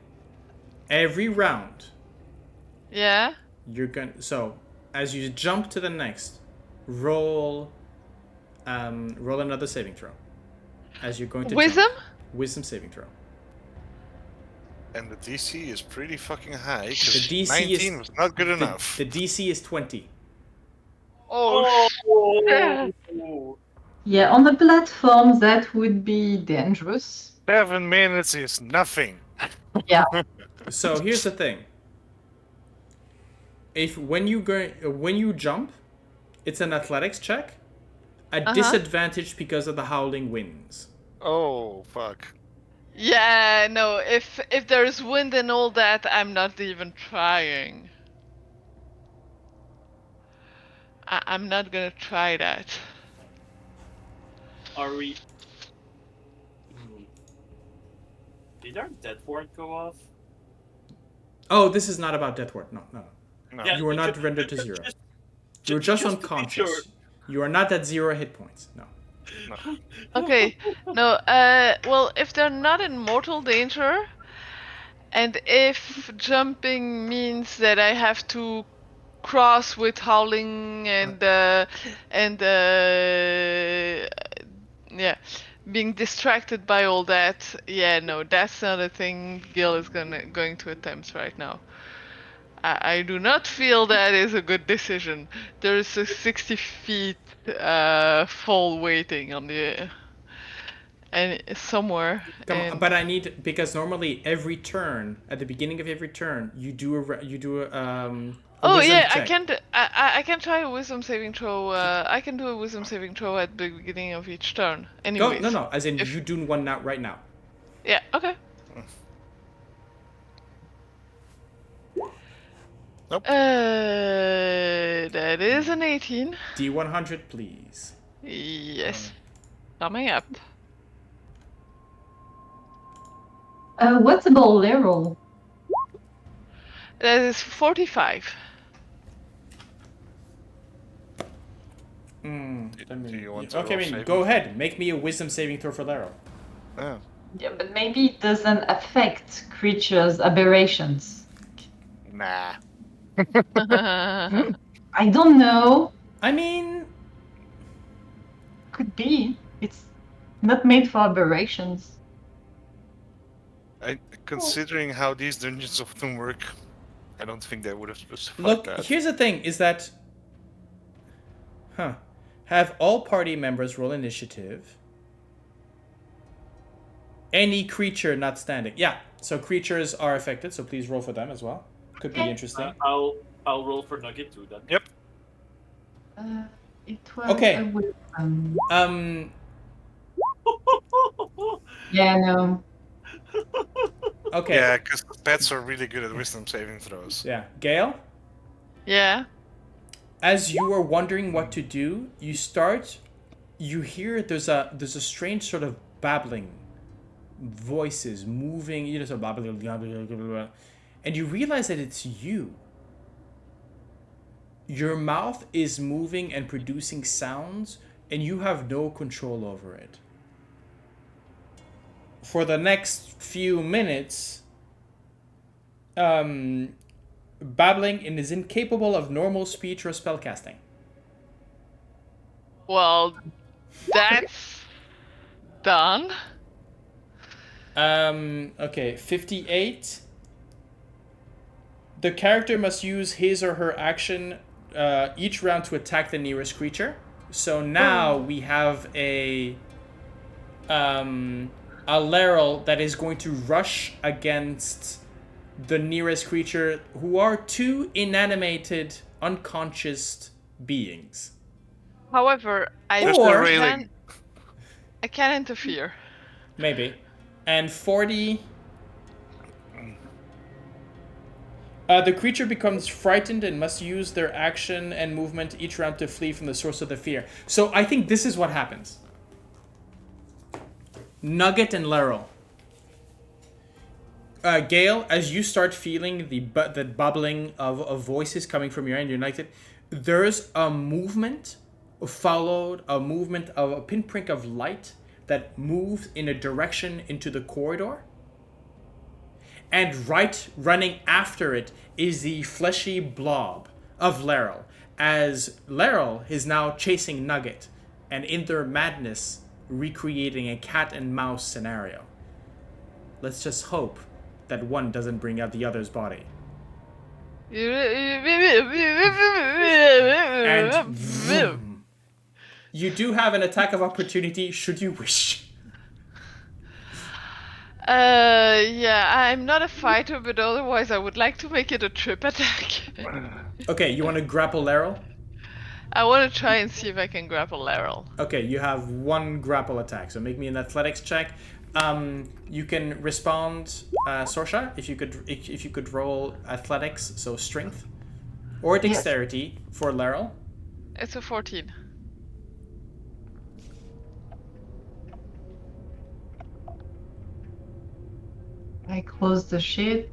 Every round, Yeah? so as you jump to the next, roll another saving throw. As you're going to Wisdom? jump. Wisdom saving throw. and the DC is pretty fucking high. The 'Cause DC 19 was not good enough. The DC is 20. Oh, Yeah, on the platform that would be dangerous. 7 minutes is nothing. Yeah. So here's the thing. When you jump, it's an athletics check. At disadvantage because of the howling winds. Oh, fuck. Yeah, no, if there's wind and all that, I'm not even trying. I'm not gonna try that. Are we? Did our death ward go off? Oh, this is not about death ward. No. No. Yeah, You are not ju- rendered to ju- zero. just- You're just to be unconscious. sure. You are not at 0 hit points. No. Okay, no, well, if they're not in mortal danger, and if jumping means that I have to cross with howling and yeah, being distracted by all that, yeah, no, that's not a thing Gale is going to attempt right now. I do not feel that is a good decision. There is a 60 feet fall waiting on the and somewhere. But I need, because normally every turn, at the beginning of every turn, you do a Oh wisdom yeah, check. I can try a wisdom saving throw. I can do a wisdom saving throw at the beginning of each turn. Anyways. No, as in you do one now, right now. Yeah. Okay. Nope. That is an 18. D100, please. Yes. Coming up. What's the bolero? That is 45. Do you want to Okay, roll saving? go ahead. Make me a wisdom saving throw for Lero. Yeah. Yeah, but maybe it doesn't affect creatures' aberrations. Nah. I don't know. I mean, Could be. It's not made for aberrations. Considering how these dungeons often work, I don't think they would have specified look, that. here's the thing, is that... Have all party members roll initiative. Any creature not standing. Yeah, so creatures are affected, so please roll for them as well. Could be interesting. I'll roll for Nugget too then. Yep. It was Okay. a wisdom. Yeah, no. Okay. Yeah, because pets are really good at wisdom saving throws. Yeah. Gale, Yeah. as you are wondering what to do, you hear there's a strange sort of babbling, voices moving, you know, sort of babbling, blah, blah, blah, blah, blah. And you realize that it's you. Your mouth is moving and producing sounds, and you have no control over it. For the next few minutes, babbling and is incapable of normal speech or spellcasting. Well, that's done. Okay, 58. The character must use his or her action each round to attack the nearest creature. So now we have a Laryl that is going to rush against the nearest creature, who are two inanimated, unconscious beings. However, I There's no railing. can interfere. Maybe. And 40... the creature becomes frightened and must use their action and movement each round to flee from the source of the fear. So I think this is what happens. Nugget and Laryl. Gale, as you start feeling the bubbling of voices coming from your end, you're Nugget, there's a movement followed a movement of a pinprick of light that moves in a direction into the corridor. And right running after it is the fleshy blob of Laryl, as Laryl is now chasing Nugget, and in their madness, recreating a cat and mouse scenario. Let's just hope that one doesn't bring out the other's body. And vroom. You do have an attack of opportunity should you wish. Yeah, I'm not a fighter, but otherwise I would like to make it a trip attack. Okay, you want to grapple Laryl? I want to try and see if I can grapple Laryl. Okay, you have one grapple attack, so make me an athletics check. You can respond, Sorsha, if you could roll athletics, so strength, or dexterity for Laryl. It's a 14. I closed the sheet.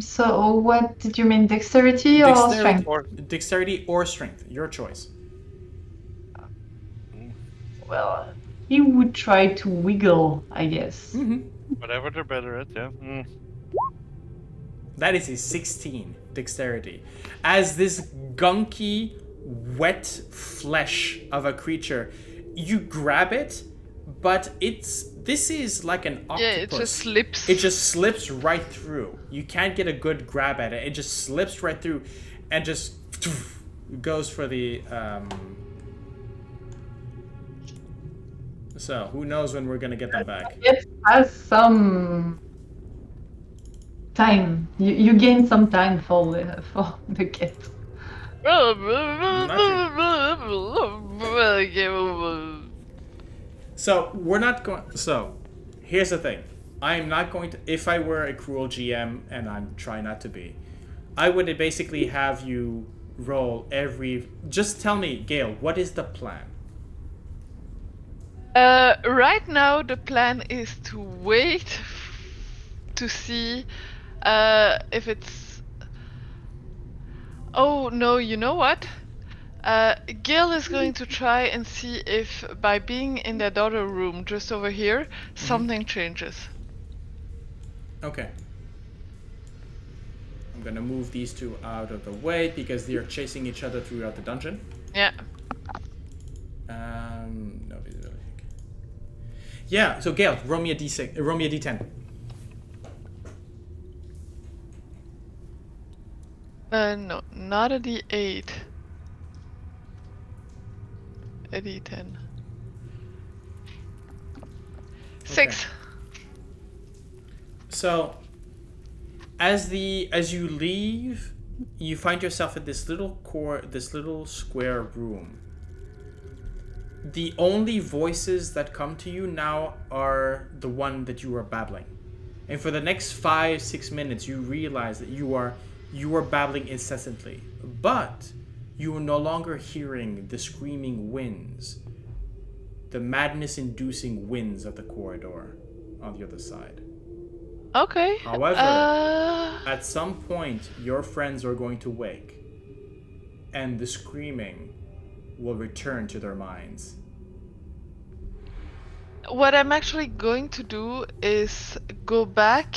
So what did you mean, dexterity or strength? Dexterity or strength, your choice. Well, he would try to wiggle, I guess. Whatever they're better at, yeah. That is a 16 dexterity. As this gunky, wet flesh of a creature, you grab it, but this is like an octopus. Yeah, it just slips. It just slips right through. You can't get a good grab at it. It just slips right through and just goes for the... So, who knows when we're gonna get them back. It has some time. You gain some time for the cat. So, we're not going... So, here's the thing. I'm not going to... If I were a cruel GM, and I'm trying not to be, I would basically have you roll every... Just tell me, Gale, what is the plan? Right now the plan is to wait to see if it's... Oh no, you know what? Gale is going to try and see if by being in that other room just over here, something changes. Okay. I'm gonna move these two out of the way because they are chasing each other throughout the dungeon. Yeah. No visibility. Yeah, so Gale, roll me a D6, roll me a D10. No, not a D8. A D10. 6. So, as you leave, you find yourself in this little square room. the only voices that come to you now are the one that you are babbling. And for the next 5-6 minutes, you realize that you are babbling incessantly. But you are no longer hearing the screaming winds, the madness-inducing winds of the corridor on the other side. Okay. However, at some point, your friends are going to wake, and the screaming will return to their minds. What I'm actually going to do is go back,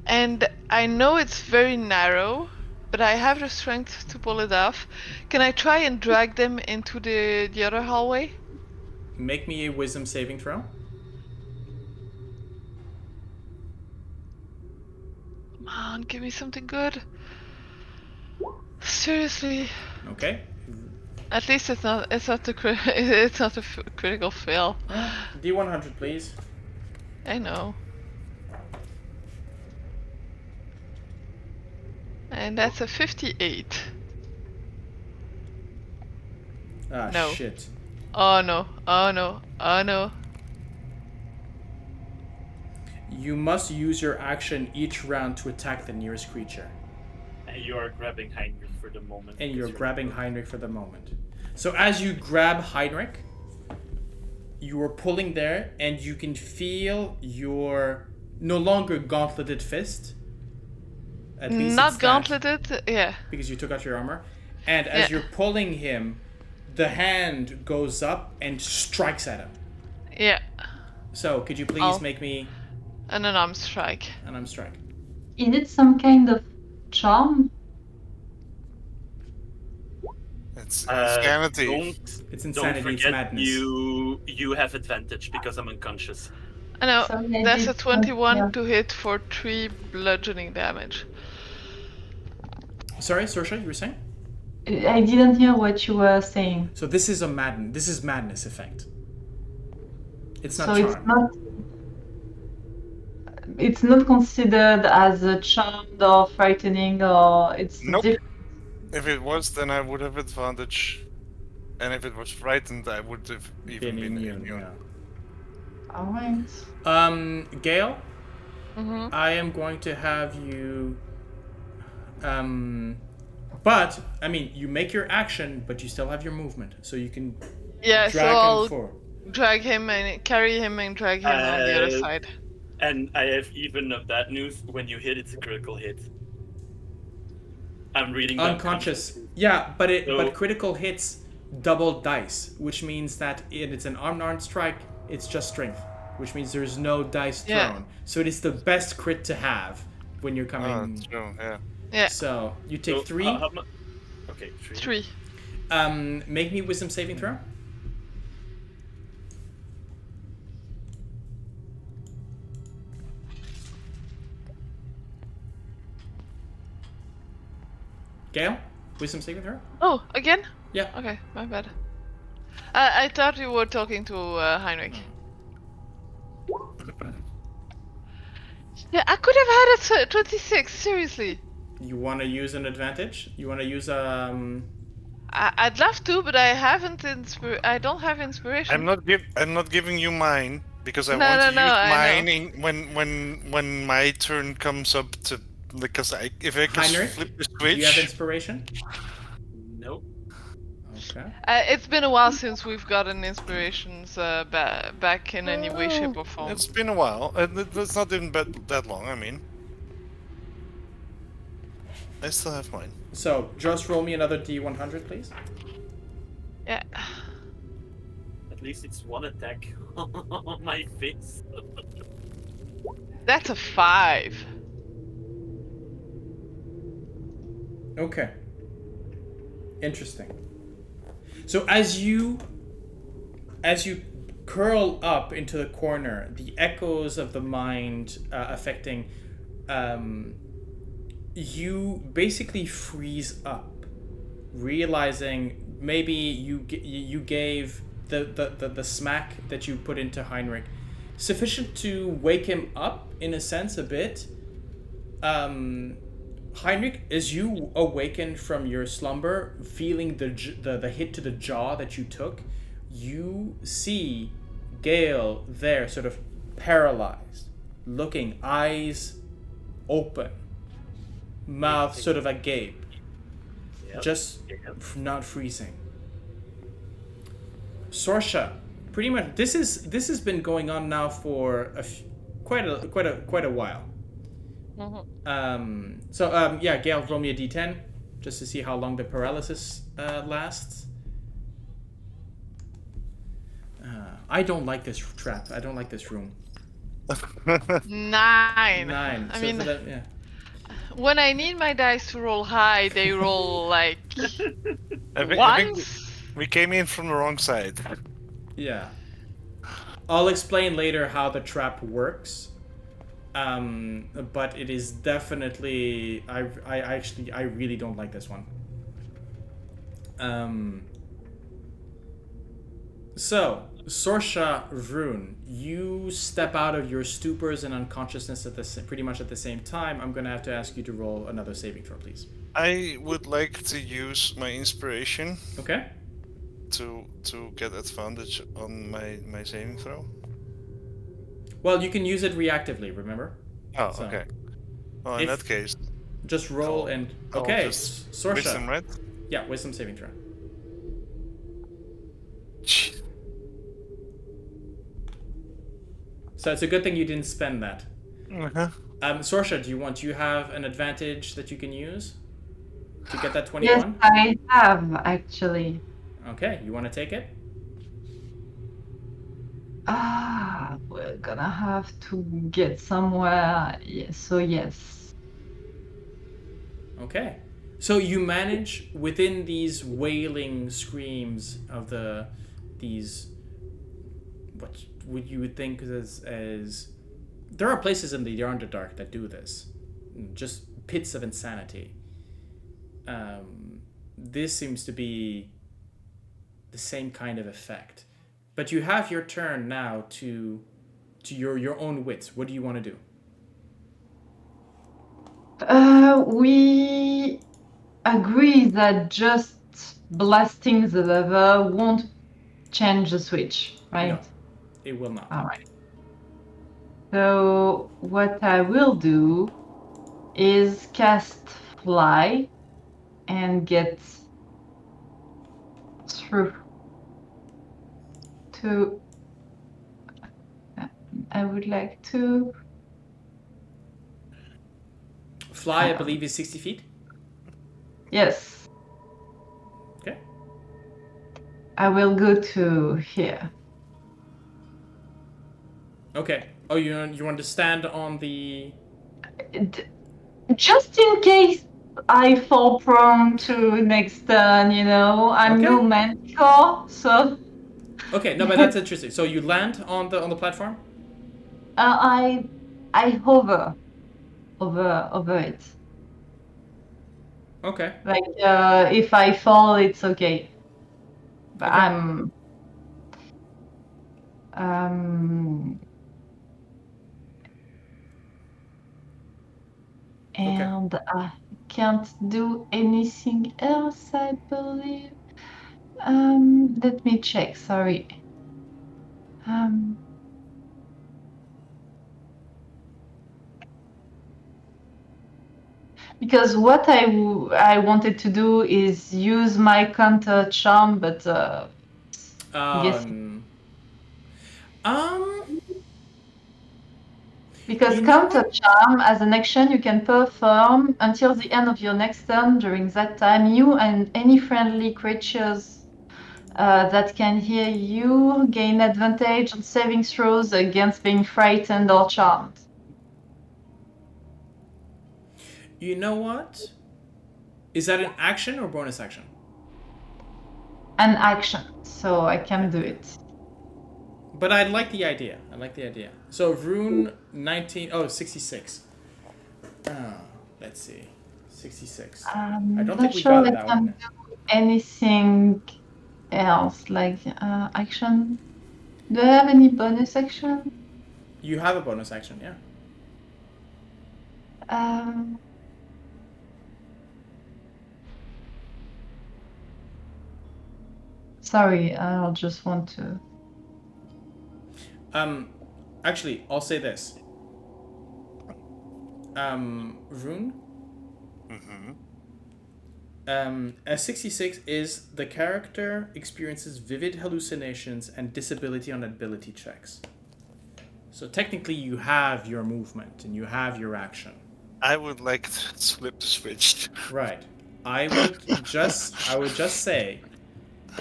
and I know it's very narrow, but I have the strength to pull it off. Can I try and drag them into the other hallway? Make me a wisdom saving throw. Come on, give me something good. Seriously. Okay. At least it's not a critical fail. D100, please. I know. And that's a 58. Ah, No. shit. Oh no, oh no, oh no. You must use your action each round to attack the nearest creature. And you are grabbing Heinrich for the moment. And you're because grabbing Heinrich for the moment. So as you grab Heinrich, you are pulling there, and you can feel your no longer gauntleted fist. At least Not it's that, gauntleted, yeah. because you took out your armor. And as you're pulling him, the hand goes up and strikes at him. Yeah. So could you please make me an unarmed strike? an unarmed strike? Is it some kind of charm? It's insanity. It's Don't insanity, forget it's madness. you have advantage because I'm unconscious. I know, Sorry, I that's did a 21 not to hit for 3 bludgeoning damage. Sorry, Sorsha, you were saying? I didn't hear what you were saying. So this is madness effect. It's not So charm. it's not considered as a charmed or frightening, or it's Nope. different. If it was, then I would have advantage. And if it was frightened, I would have even been immune. Yeah. Alright. Gale, Mm-hmm. I am going to have you but I mean you make your action, but you still have your movement. So you can Yeah, so drag him I'll forward. drag him and carry him and drag him on the other side. And I have even of that news. When you hit, it's a critical hit. I'm reading that Unconscious. Yeah, but So- critical hits double dice, which means that it's an unarmed strike, it's just strength, which means there's no dice Yeah. thrown. So it is the best crit to have when you're coming. Oh, that's true, yeah. Yeah, So you take So, 3. Okay, 3. 3. Make me wisdom saving throw. Gale, wisdom saving throw. Oh, again? Yeah. Okay, my bad. I thought you were talking to Heinrich. Yeah, I could have had a 26, seriously. You want to use an advantage? You want to use I'd love to, but I haven't I don't have inspiration. I'm not giving you mine because I No, want no, to no, use I mine when my turn comes up to, because if I can Heinrich, flip the do switch. you have inspiration? Nope. Okay. It's been a while since we've gotten inspirations back in any way, shape, or form. It's been a while, and it's not even that long. I mean, I still have mine. So just roll me another D100, please. Yeah. At least it's one attack on my face. That's a 5. Okay. Interesting. So as you curl up into the corner, the echoes of the mind affecting, you basically freeze up, realizing maybe you gave the smack that you put into Heinrich sufficient to wake him up in a sense a bit. Heinrich, as you awaken from your slumber, feeling the hit to the jaw that you took, you see Gale there, sort of paralyzed, looking, eyes open, mouth sort of agape, Yep. just Yep. not freezing. Sorsha, pretty much this has been going on now for quite a while. Yeah, Gale, roll me a d10 just to see how long the paralysis lasts. I don't like this trap. I don't like this room. 9. 9. I So mean, for that, yeah. when I need my dice to roll high, they roll like I think once. we came in from the wrong side. Yeah. I'll explain later how the trap works. But it is definitely I really don't like this one. So, Sorsha, Vroon, you step out of your stupors and unconsciousness pretty much at the same time. I'm gonna have to ask you to roll another saving throw, please. I would like to use my inspiration Okay. to get advantage on my saving throw. Well, you can use it reactively, remember? Oh, So, okay. Well, in that case, just roll and okay, I'll just Sorsha. wisdom, right? Yeah, wisdom saving throw. So it's a good thing you didn't spend that. Uh-huh. Sorsha, do you have an advantage that you can use to get that 21? Yes, I have actually. Okay, you want to take it? We're gonna have to get somewhere. Yes, so yes. Okay. So you manage within these wailing screams of these what would you would think as there are places in the Underdark that do this, just pits of insanity. This seems to be the same kind of effect, but you have your turn now to your own wits. What do you want to do? We agree that just blasting the lever won't change the switch, right? No, it will not. All right. So what I will do is cast fly and get through to. I would like to Fly, I believe, is 60 feet. Yes. Okay. I will go to here. Okay. Oh, you want to stand on the... Just in case I fall prone to next turn, I'm no Okay. mentor, so Okay, no, but that's interesting. So you land on the platform? I hover over it. Okay. Like if I fall, it's okay. But Okay. And I can't do anything else, I believe. Let me check. Sorry. Because what I wanted to do is use my counter charm, but guess because you know counter what? charm as an action you can perform until the end of your next turn. During that time, you and any friendly creatures that can hear you gain advantage on saving throws against being frightened or charmed. You know what? Is that an action or bonus action? An action, so I can do it. But I like the idea. So Vroon 66. Let's see. 66. I don't think we sure got I that can one. do anything else like action. Do I have any bonus action? You have a bonus action, yeah. Sorry, I'll just want to. Actually, I'll say this. Vroon. As 66 is the character experiences vivid hallucinations and disability on ability checks. So technically, you have your movement and you have your action. I would like to flip the switch. Right. I would just say,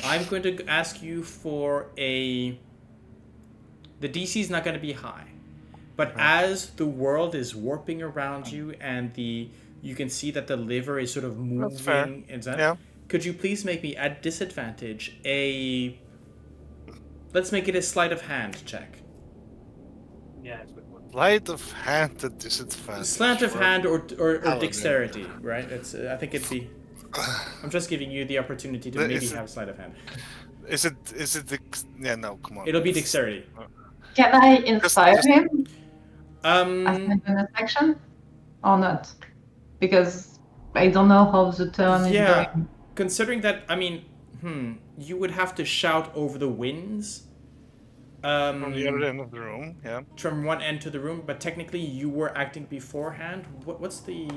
I'm going to ask you for a. The DC is not going to be high, but as the world is warping around you and you can see that the liver is sort of moving. Yeah. Could you please make me at disadvantage a. Let's make it a sleight of hand check. Yeah, it's good one. Sleight of hand at disadvantage. Sleight of hand or Paladin. dexterity, right? It's I think it'd be. I'm just giving you the opportunity to maybe Is it- have sleight of hand. Is it yeah, no, come on. It'll be dexterity. Can I inspire Just- him as my Um, bonus action? Or not? Because I don't know how the turn Yeah. is going. Considering that, I mean, you would have to shout over the winds. From the other end of the room, yeah. From one end to the room, but technically you were acting beforehand. What's the?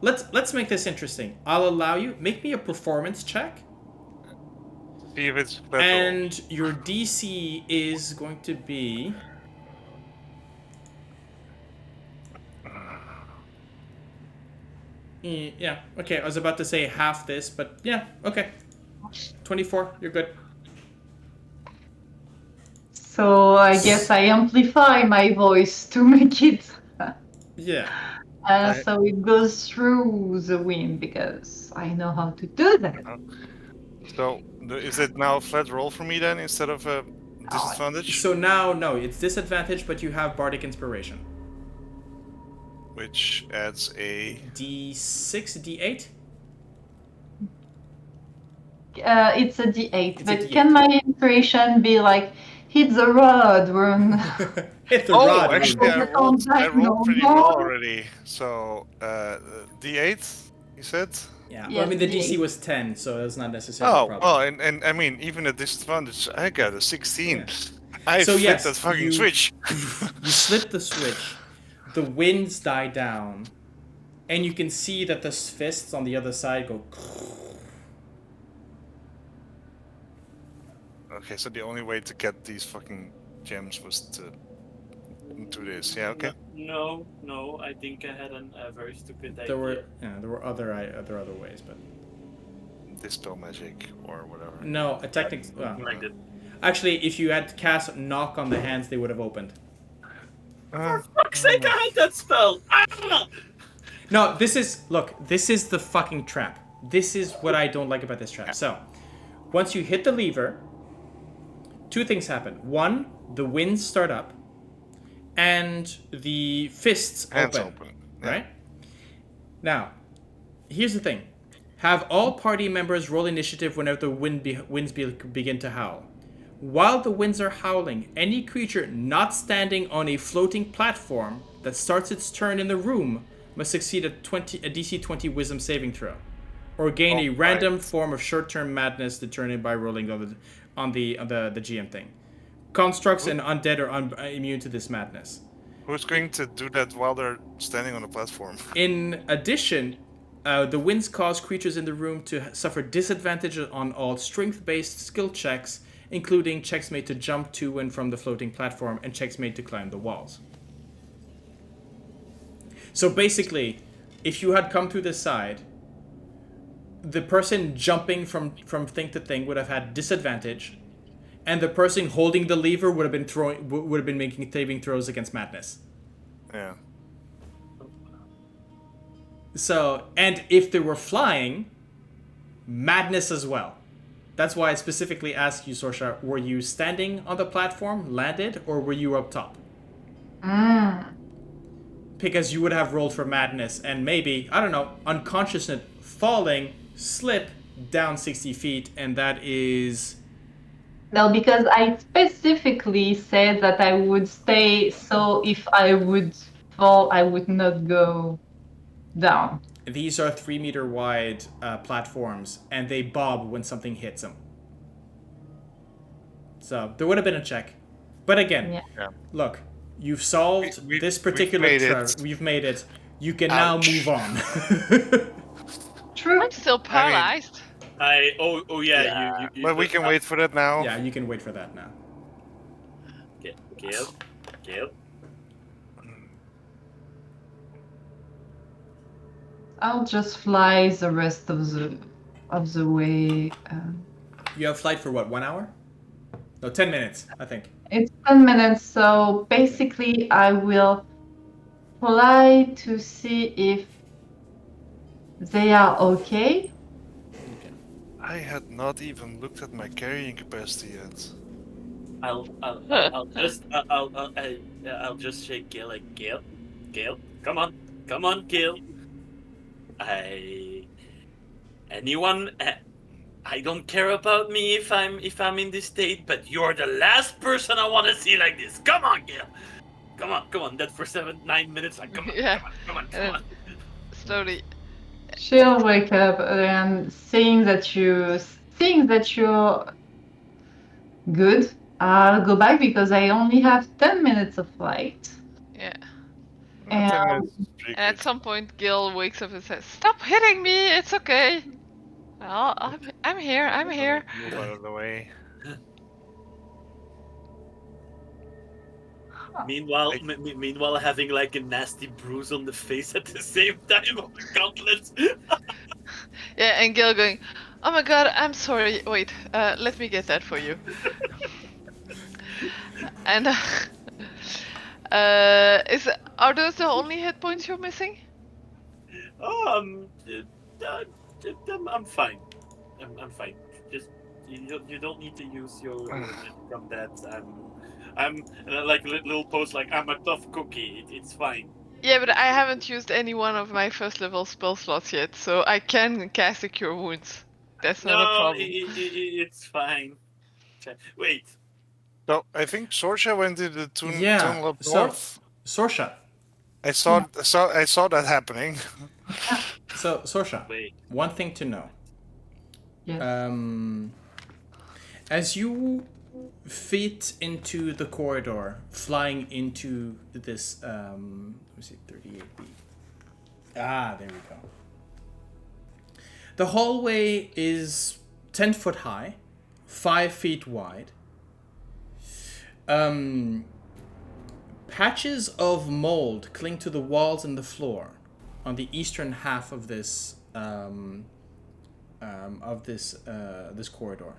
Let's make this interesting. I'll allow you. Make me a performance check, See if it's better. and your DC is going to be. Yeah. Okay. I was about to say half this, but yeah. Okay. 24. You're good. So I guess I amplify my voice to make it Yeah. so it goes through the wind because I know how to do that. So, is it now a flat roll for me then instead of a disadvantage? So now, no, it's disadvantage, but you have Bardic Inspiration. Which adds a. D6, D8? It's a D8, It's a but D8. can my inspiration be like, hit the rod, run? Hit the Oh, rod. actually, I rolled pretty No. well already. So, D8, you said? Yeah, Yes, well, I mean, the DC D8. was 10, so that's not necessarily a Oh, problem. well, and I mean, even at disadvantage, I got a 16. Yeah. I So, flipped yes, that fucking you- switch. You slip the switch, the winds die down, and you can see that the fists on the other side go. Okay, so the only way to get these fucking gems was to do this. Yeah, okay. No, I think I had a very stupid idea. There were other ways, but Dispel magic or whatever. no, a technical. Like that. Actually, if you had cast knock on the hands, they would have opened. Fuck's sake, I had that spell! Ah! No, this is the fucking trap. This is what I don't like about this trap. So, once you hit the lever, two things happen. One, the winds start up, and the fists Hands open. open. Yeah. Right? Now, here's the thing. Have all party members roll initiative whenever the winds begin to howl. While the winds are howling, any creature not standing on a floating platform that starts its turn in the room must succeed a DC 20 Wisdom saving throw, or gain a random form of short-term madness determined by rolling on the GM thing. Constructs and undead are immune to this madness. Who's going to do that while they're standing on the platform? In addition, the winds cause creatures in the room to suffer disadvantage on all strength-based skill checks, including checks made to jump to and from the floating platform and checks made to climb the walls. So basically, if you had come through this side, the person jumping from thing to thing would have had disadvantage, and the person holding the lever would have been making saving throws against madness. Yeah. So, and if they were flying, madness as well. That's why I specifically asked you, Sorsha, were you standing on the platform, landed, or were you up top? Because you would have rolled for madness, and maybe, I don't know, unconsciousness, falling, slip down 60 feet, and that is... No, because I specifically said that I would stay, so if I would fall, I would not go down. these are 3-meter wide platforms, and they bob when something hits them. So there would have been a check. But again, Yeah. look, you've solved this particular we've made it. You can now move on. True. I'm still paralyzed. You But we can wait for that now. Yeah, you can wait for that now. Gale. I'll just fly the rest of the way. You have flight for what, 1 hour? No, 10 minutes, I think. It's 10 minutes, so basically I will fly to see if they are okay. I had not even looked at my carrying capacity yet. I'll just shake Gale like Gale, come on, Gale. I don't care about me if I'm in this state, but you're the last person I want to see like this. Come on, Gale. Come on. That for 7-9 minutes. Like, come on, Yeah. come on. Slowly. She'll wake up and seeing that you're good. I'll go back because I only have 10 minutes of flight. Yeah. And And at some point, Gil wakes up and says, "Stop hitting me! It's okay. Well, I'm here. I'm here." Move out of the way. Meanwhile, having like a nasty bruise on the face at the same time of the gauntlets. Yeah, and Gil going, "Oh my god, I'm sorry. Wait, let me get that for you." And are those the only hit points you're missing? I'm fine. I'm fine. Just you don't need to use your from that. I'm like a little post like I'm a tough cookie. It's fine. Yeah, but I haven't used any one of my first level spell slots yet, so I can cast a Cure Wounds. That's not a problem. It's fine. Wait. So I think Sorsha went to the tunnel up north. Sorsha. I saw that happening. So Sorsha, Wait. one thing to know. yes. As you fit into the corridor, flying into this, let me see, 38B. There we go. The hallway is 10 foot high, 5 feet wide. Patches of mold cling to the walls and the floor on the eastern half of this this corridor.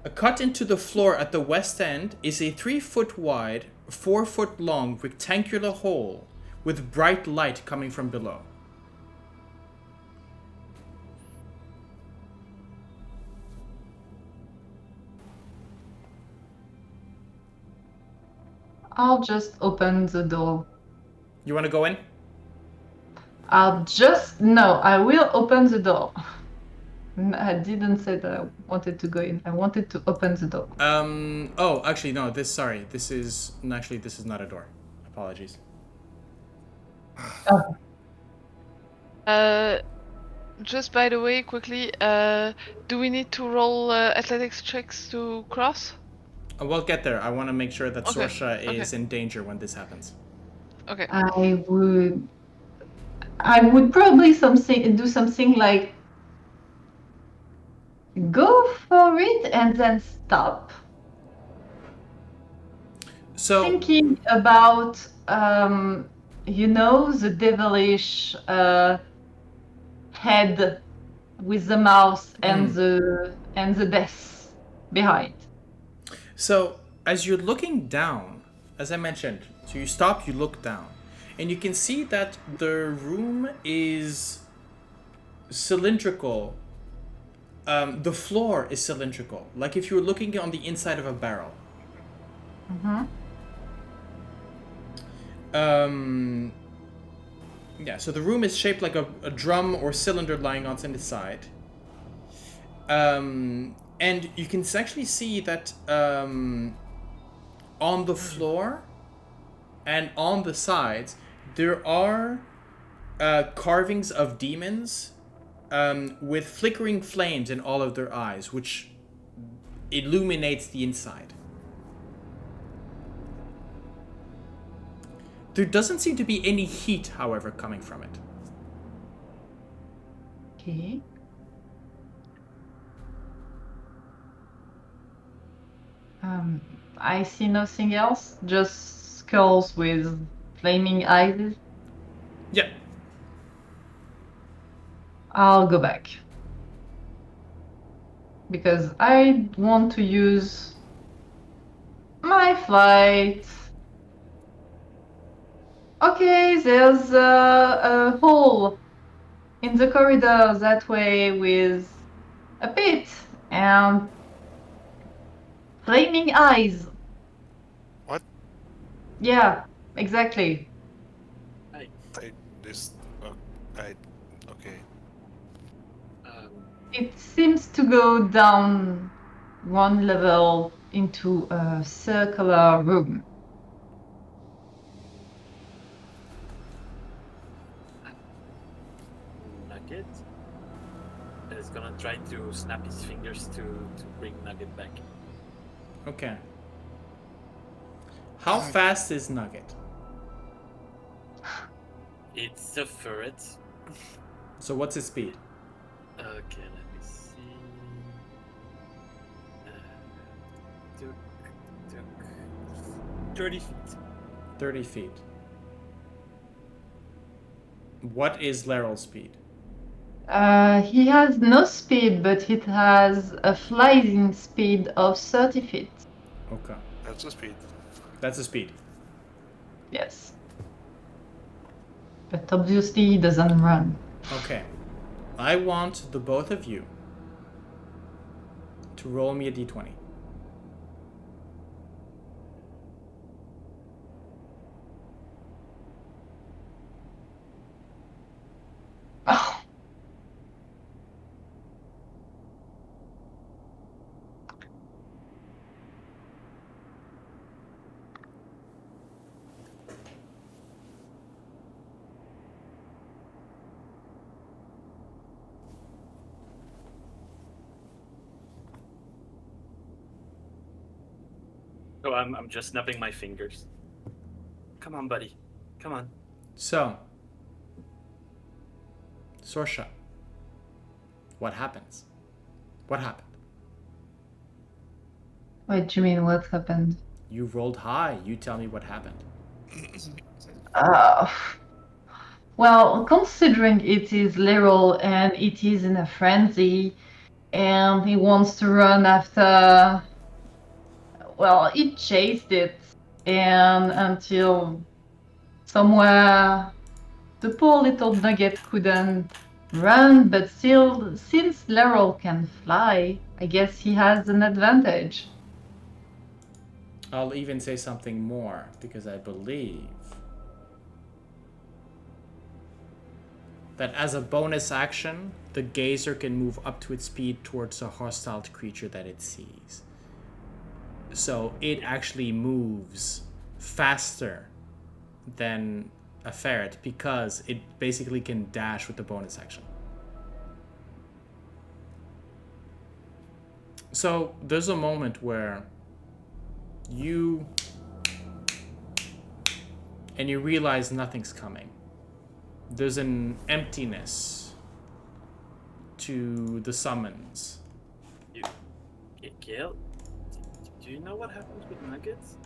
A cut into the floor at the west end is a 3 foot wide, 4 foot long rectangular hole with bright light coming from below. I'll just open the door. You want to go in? I will open the door. I didn't say that I wanted to go in. I wanted to open the door. Oh, actually, no. This is not a door. Apologies. Oh. Just by the way, quickly, do we need to roll athletics checks to cross? We'll get there. I want to make sure that Okay, Sorsha is okay. in danger when this happens. Okay. I would probably do something like go for it and then stop. So Thinking about the devilish head with the mouth and the death behind. So, as you're looking down, as I mentioned, so you stop, you look down, and you can see that the room is cylindrical. The floor is cylindrical, like if you were looking on the inside of a barrel. Yeah, so the room is shaped like a drum or cylinder lying on its side. And you can actually see that on the floor and on the sides, there are carvings of demons with flickering flames in all of their eyes, which illuminates the inside. There doesn't seem to be any heat, however, coming from it. Okay. I see nothing else, just skulls with flaming eyes. Yeah. I'll go back. Because I want to use my flight. Okay, there's a hole in the corridor that way with a pit and flaming eyes. What? Yeah, exactly. Okay. It seems to go down one level into a circular room. Nugget is gonna try to snap his fingers to bring Nugget back. Okay. How fast is Nugget? It's a ferret. So what's his speed? Okay, let me see. Took 30 feet. 30 feet. What is Leryl's speed? He has no speed, but it has a flying speed of 30 feet. Okay. That's the speed. That's the speed. Yes. But obviously he doesn't run. Okay. I want the both of you to roll me a d20. Oh. So I'm just snapping my fingers. Come on, buddy. Come on. So, Sorsha, what happens? What happened? What do you mean, what happened? You rolled high. You tell me what happened. Well, considering it is Leroy and it is in a frenzy, and he wants to run after. Well, he chased it, and until somewhere the poor little nugget couldn't run, but still, since Leroy can fly, I guess he has an advantage. I'll even say something more, because I believe that as a bonus action, the gazer can move up to its speed towards a hostile creature that it sees. So it actually moves faster than a ferret because it basically can dash with the bonus action. So there's a moment where you realize nothing's coming. There's an emptiness to the summons. Gale, do you know what happens with Nuggets?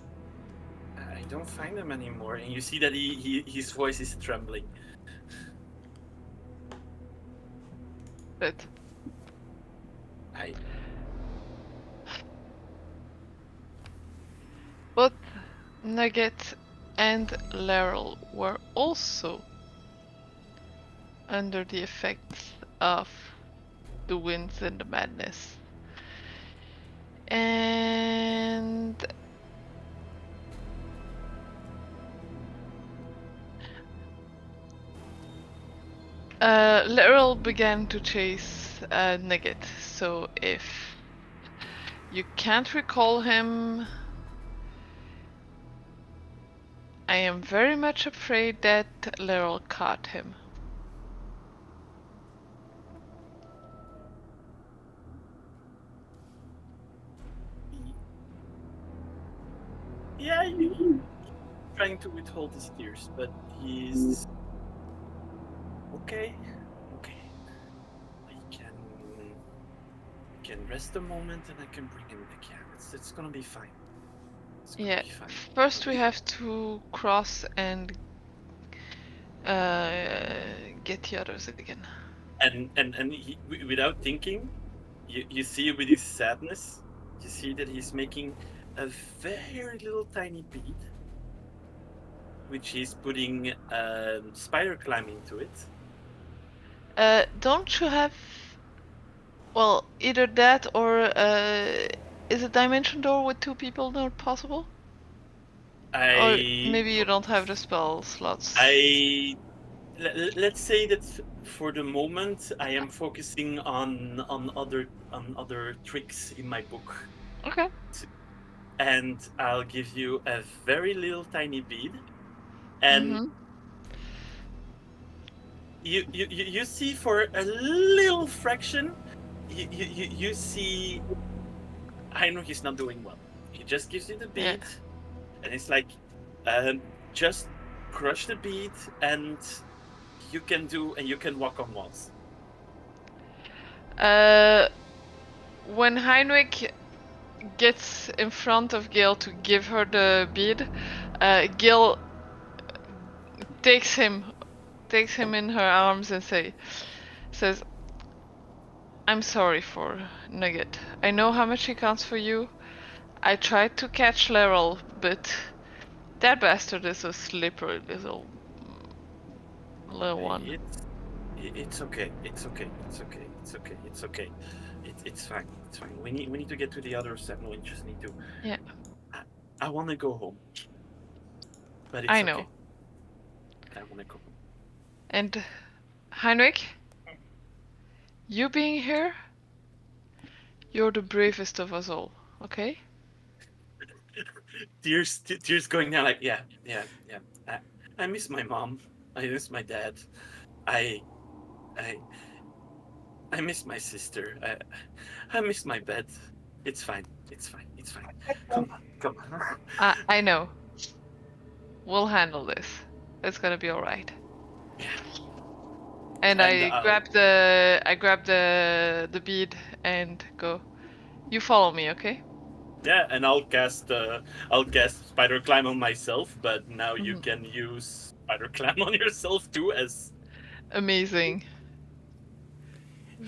I don't find them anymore, and you see that his voice is trembling. But both Nugget and Laurel were also under the effects of the winds and the madness. And Laurel began to chase Nugget, so if you can't recall him, I am very much afraid that Laurel caught him. Yeah, he's trying to withhold his tears, but he's okay. Okay, I can rest a moment, and I can bring him back. Yeah, it's gonna be fine. It's gonna Yeah. be fine. First, we have to cross and get the others again. And he, without thinking, you see with his sadness, you see that he's making a very little tiny bead, which he's putting spider climb into it. Don't you have? Well, either that or is a dimension door with 2 people not possible? Or maybe you don't have the spell slots. Let's say that for the moment I am focusing on other tricks in my book, Okay. and I'll give you a very little tiny bead, and you see for a little fraction, you see Heinrich is not doing well. He just gives you the bead, and it's like, just crush the bead, and you can walk on walls. When Heinrich gets in front of Gale to give her the bead, Gale takes him in her arms and says, "I'm sorry for Nugget. I know how much he counts for you. I tried to catch Laurel, but that bastard is a slippery little one." It's okay. It's okay. It's okay. It's okay. It's okay. It's fine. It's fine. We need to get to the others. We just need to. Yeah. I want to go home. But it's I know. okay. I want to go home. And Heinrich, you being here, you're the bravest of us all. Okay? Tears going down. Like yeah. I miss my mom. I miss my dad. I miss my sister. I miss my bed. It's fine. It's fine. It's fine. Come on. I know. We'll handle this. It's gonna be all right. Yeah. And I grab the bead and go. You follow me, okay? Yeah, and I'll cast Spider Climb on myself, but now you can use Spider Climb on yourself too as amazing.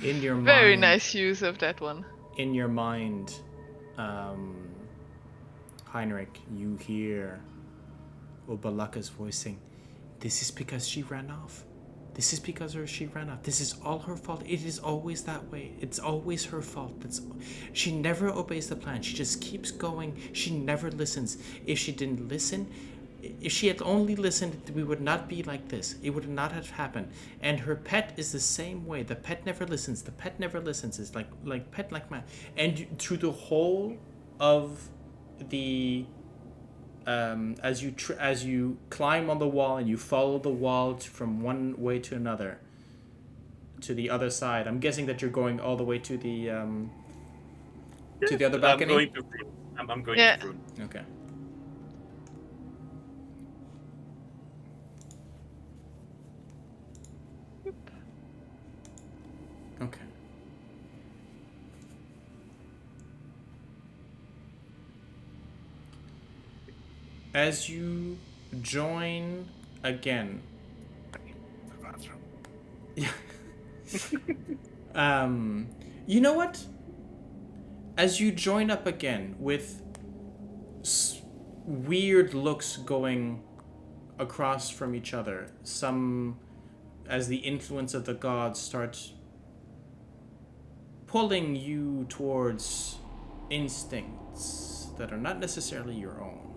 In your mind. Very nice use of that one. In your mind, Heinrich, you hear Obalaka's voicing, "This is because she ran off. This is because she ran off. This is all her fault. It is always that way. It's always her fault. She never obeys the plan. She just keeps going. She never listens. If she didn't listen, if she had only listened, we would not be like this. It would not have happened. And her pet is the same way. The pet never listens. The pet never listens. It's like pet, like man. And through the whole of the as you climb on the wall and you follow the wall from one way to another to the other side. I'm guessing that you're going all the way to the other balcony. I'm going to Vroon. Okay. Okay. As you join again. Yeah. You know what? As you join up again with weird looks going across from each other, some as the influence of the gods starts pulling you towards instincts that are not necessarily your own.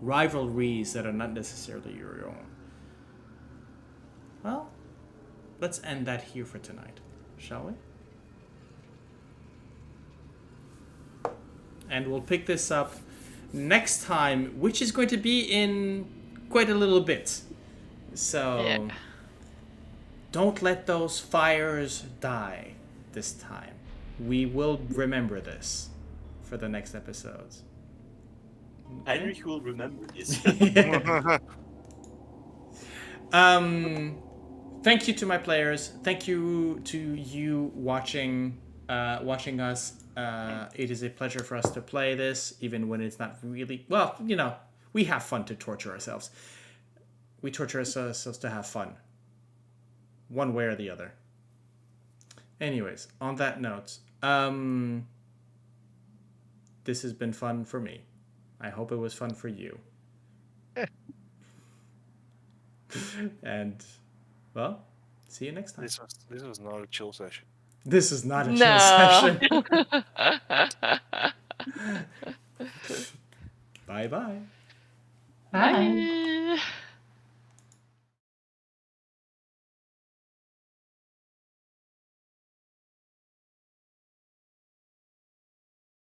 Rivalries that are not necessarily your own. Well, let's end that here for tonight, shall we? And we'll pick this up next time, which is going to be in quite a little bit. So, don't let those fires die this time. We will remember this for the next episodes. Heinrich will remember this. Thank you to my players. Thank you to you watching us. It is a pleasure for us to play this, even when it's not really... Well, you know, we have fun to torture ourselves. We torture ourselves to have fun. One way or the other. Anyways, on that note, this has been fun for me. I hope it was fun for you. And, well, see you next time. This was not a chill session. This is not a chill No. session. Bye-bye. Bye. Bye.